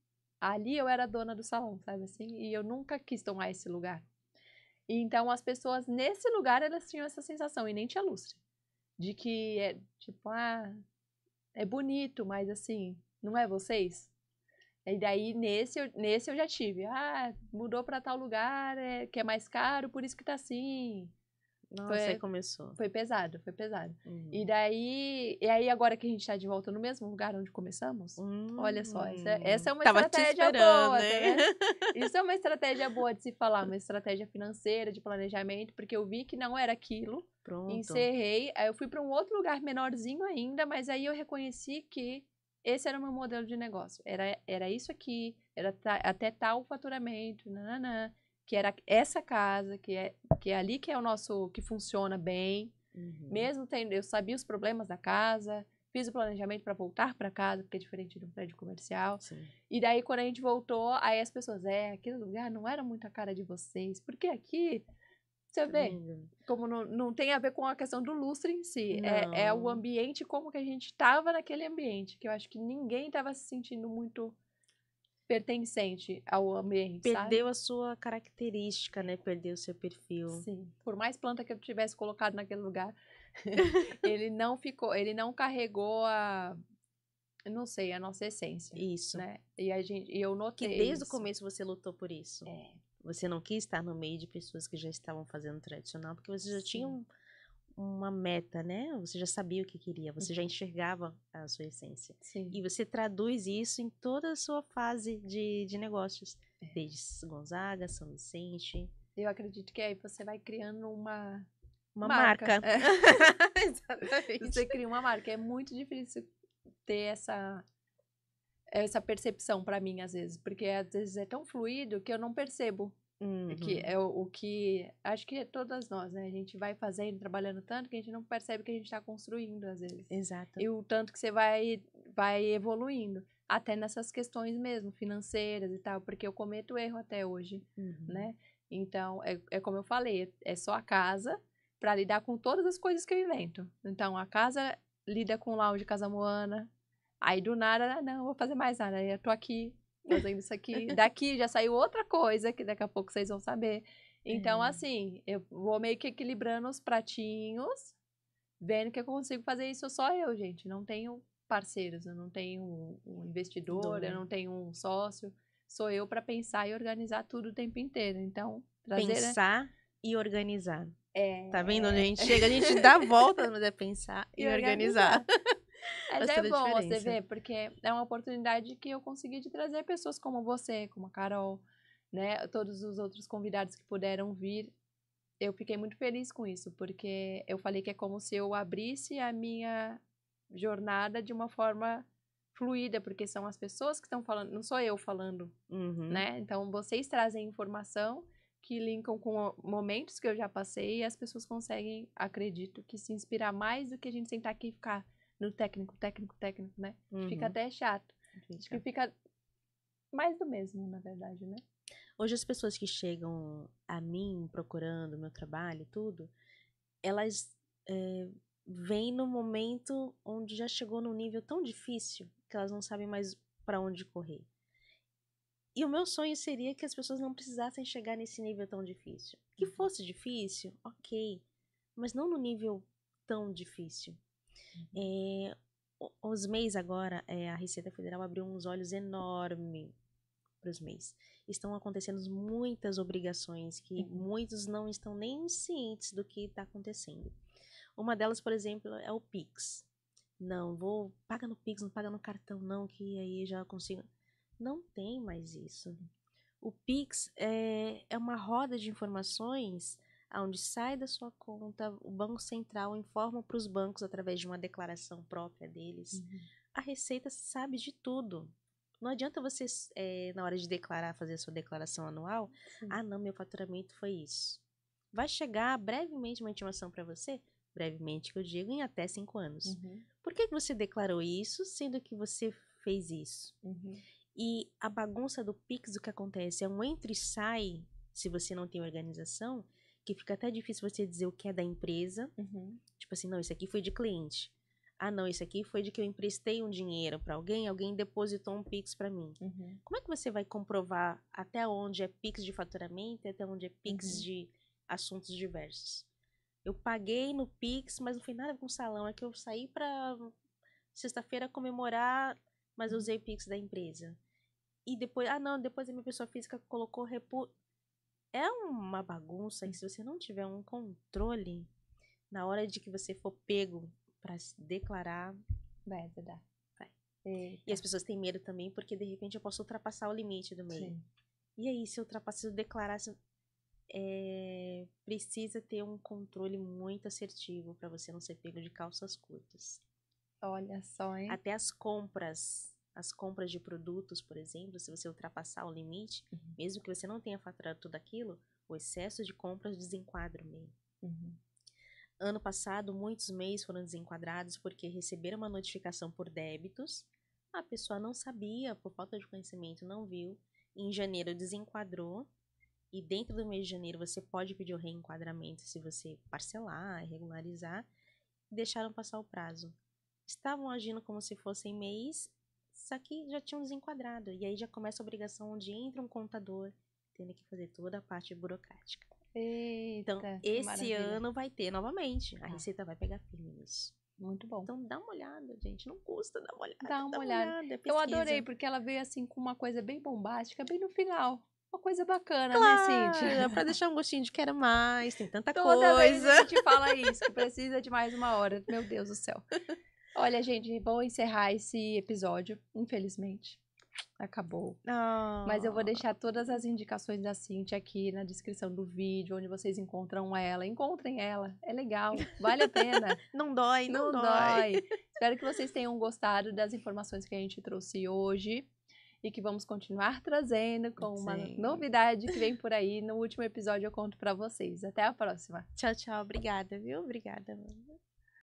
Ali eu era dona do salão, sabe assim? E eu nunca quis tomar esse lugar. E então as pessoas nesse lugar elas tinham essa sensação, e nem tinha lustre. De que é tipo, é bonito, mas assim, não é vocês? E daí nesse eu já tive. Mudou para tal lugar, que é mais caro, por isso que tá assim. Nossa, aí começou. Foi pesado, foi pesado. E aí agora que a gente tá de volta no mesmo lugar onde começamos, olha só, essa é uma estratégia boa, né? tá vendo? Isso é uma estratégia boa de se falar, uma estratégia financeira, de planejamento, porque eu vi que não era aquilo, encerrei, aí eu fui para um outro lugar menorzinho ainda, mas aí eu reconheci que esse era o meu modelo de negócio, era isso aqui, era até tal faturamento, nananã, que era essa casa, que é ali que é o nosso, que funciona bem. Mesmo tendo, eu sabia os problemas da casa, fiz o planejamento para voltar para casa, porque é diferente de um prédio comercial. Sim. E daí, quando a gente voltou, aí as pessoas, aquele lugar não era muito a cara de vocês, porque aqui, você vê, como não tem a ver com a questão do lustre em si, é o ambiente, como que a gente estava naquele ambiente, que eu acho que ninguém estava se sentindo muito pertencente ao ambiente, Perdeu sabe? a sua característica, né? Perdeu o seu perfil. Sim. Por mais planta que eu tivesse colocado naquele lugar, ele não ficou, ele não carregou eu não sei, a nossa essência. Isso. Né? E eu notei que desde isso. o começo você lutou por isso. Você não quis estar no meio de pessoas que já estavam fazendo tradicional, porque você já tinha uma meta, né? Você já sabia o que queria, você já enxergava a sua essência. Sim. E você traduz isso em toda a sua fase de negócios. Desde Gonzaga, São Vicente. Eu acredito que aí você vai criando uma marca. É. Exatamente. Você cria uma marca. É muito difícil ter essa percepção para mim, às vezes. Porque às vezes é tão fluido que eu não percebo. Que é o que... Acho que é todas nós, né? A gente vai fazendo, trabalhando tanto que a gente não percebe que a gente está construindo, às vezes. Exato. E o tanto que você vai evoluindo. Até nessas questões mesmo, financeiras e tal. Porque eu cometo erro até hoje, né? Então, é como eu falei, é só a casa para lidar com todas as coisas que eu invento. Então, a casa lida com o lounge Casa Moana. Aí, do nada, não vou fazer mais nada. Aí, eu tô aqui fazendo isso aqui. Daqui já saiu outra coisa, que daqui a pouco vocês vão saber. Então, assim, eu vou meio que equilibrando os pratinhos, vendo que eu consigo fazer isso só eu, gente. Não tenho parceiros, eu não tenho um investidor, eu não tenho um sócio. Sou eu para pensar e organizar tudo o tempo inteiro. Então, trazer... Pensar e organizar. É... Tá vendo onde a gente chega? A gente dá a volta, mas é pensar e organizar. Mas é bom você ver, porque é uma oportunidade que eu consegui de trazer pessoas como você, como a Carol, né? Todos os outros convidados que puderam vir. Eu fiquei muito feliz com isso, porque eu falei que é como se eu abrisse a minha jornada de uma forma fluida, porque são as pessoas que estão falando, não sou eu falando, né? Então, vocês trazem informação que linkam com momentos que eu já passei e as pessoas conseguem, acredito, que se inspirar mais do que a gente sentar aqui e ficar no técnico, né? Fica até chato. Acho que fica mais do mesmo, na verdade, né? Hoje as pessoas que chegam a mim procurando o meu trabalho e tudo, elas vêm no momento onde já chegou num nível tão difícil que elas não sabem mais para onde correr. E o meu sonho seria que as pessoas não precisassem chegar nesse nível tão difícil. Que fosse difícil, ok, mas não no nível tão difícil. Os MEIs agora, a Receita Federal abriu uns olhos enormes para os MEIs. Estão acontecendo muitas obrigações que muitos não estão nem cientes do que está acontecendo. Uma delas, por exemplo, é o Pix. Não, paga no Pix, não paga no cartão não, que aí já consigo... Não tem mais isso. O Pix é uma roda de informações onde sai da sua conta, o Banco Central informa para os bancos através de uma declaração própria deles. A Receita sabe de tudo. Não adianta você, na hora de declarar, fazer a sua declaração anual, não, meu faturamento foi isso. Vai chegar brevemente uma intimação para você, brevemente que eu digo, em até 5 anos. Por que você declarou isso, sendo que você fez isso? E a bagunça do Pix, o que acontece? É um entra e sai, se você não tem organização, que fica até difícil você dizer o que é da empresa. Tipo assim, não, isso aqui foi de cliente. Ah, não, isso aqui foi de que eu emprestei um dinheiro para alguém depositou um Pix para mim. Como é que você vai comprovar até onde é Pix de faturamento e até onde é Pix de assuntos diversos? Eu paguei no Pix, mas não foi nada com salão. É que eu saí para sexta-feira comemorar, mas eu usei o Pix da empresa. E depois, depois a minha pessoa física colocou É uma bagunça que se você não tiver um controle, na hora de que você for pego para declarar, vai. E as pessoas têm medo também, porque de repente eu posso ultrapassar o limite do MEI. E aí, se eu ultrapassar, se eu declarar, precisa ter um controle muito assertivo para você não ser pego de calças curtas. Olha só, hein? Até as compras de produtos, por exemplo, se você ultrapassar o limite, mesmo que você não tenha faturado tudo aquilo, o excesso de compras desenquadra o MEI. Ano passado, muitos MEIs foram desenquadrados porque receberam uma notificação por débitos, a pessoa não sabia, por falta de conhecimento, não viu. Em janeiro desenquadrou, e dentro do mês de janeiro você pode pedir o reenquadramento se você parcelar, regularizar, e deixaram passar o prazo. Estavam agindo como se fossem MEIs, só que já tinham desenquadrado. E aí já começa a obrigação onde entra um contador, tendo que fazer toda a parte burocrática. Eita, então, esse ano vai ter novamente. A Receita vai pegar firme nisso. Muito bom. Então, dá uma olhada, gente. Não custa dar uma olhada. Dá uma olhada. Eu adorei, porque ela veio assim com uma coisa bem bombástica, bem no final. uma coisa bacana, né, Cíntia? Claro, pra deixar um gostinho de quero mais, tem tanta Toda vez coisa. a gente fala isso, que precisa de mais uma hora. Meu Deus do céu. Olha, gente, vou encerrar esse episódio, infelizmente. Acabou. Mas eu vou deixar todas as indicações da Cíntia aqui na descrição do vídeo, onde vocês encontram ela. Encontrem ela, é legal, vale a pena. Não dói, não Não dói. dói. Espero que vocês tenham gostado das informações que a gente trouxe hoje e que vamos continuar trazendo com uma Sim. novidade que vem por aí. No último episódio eu conto pra vocês. Até a próxima. Tchau, tchau. Obrigada, viu? Obrigada.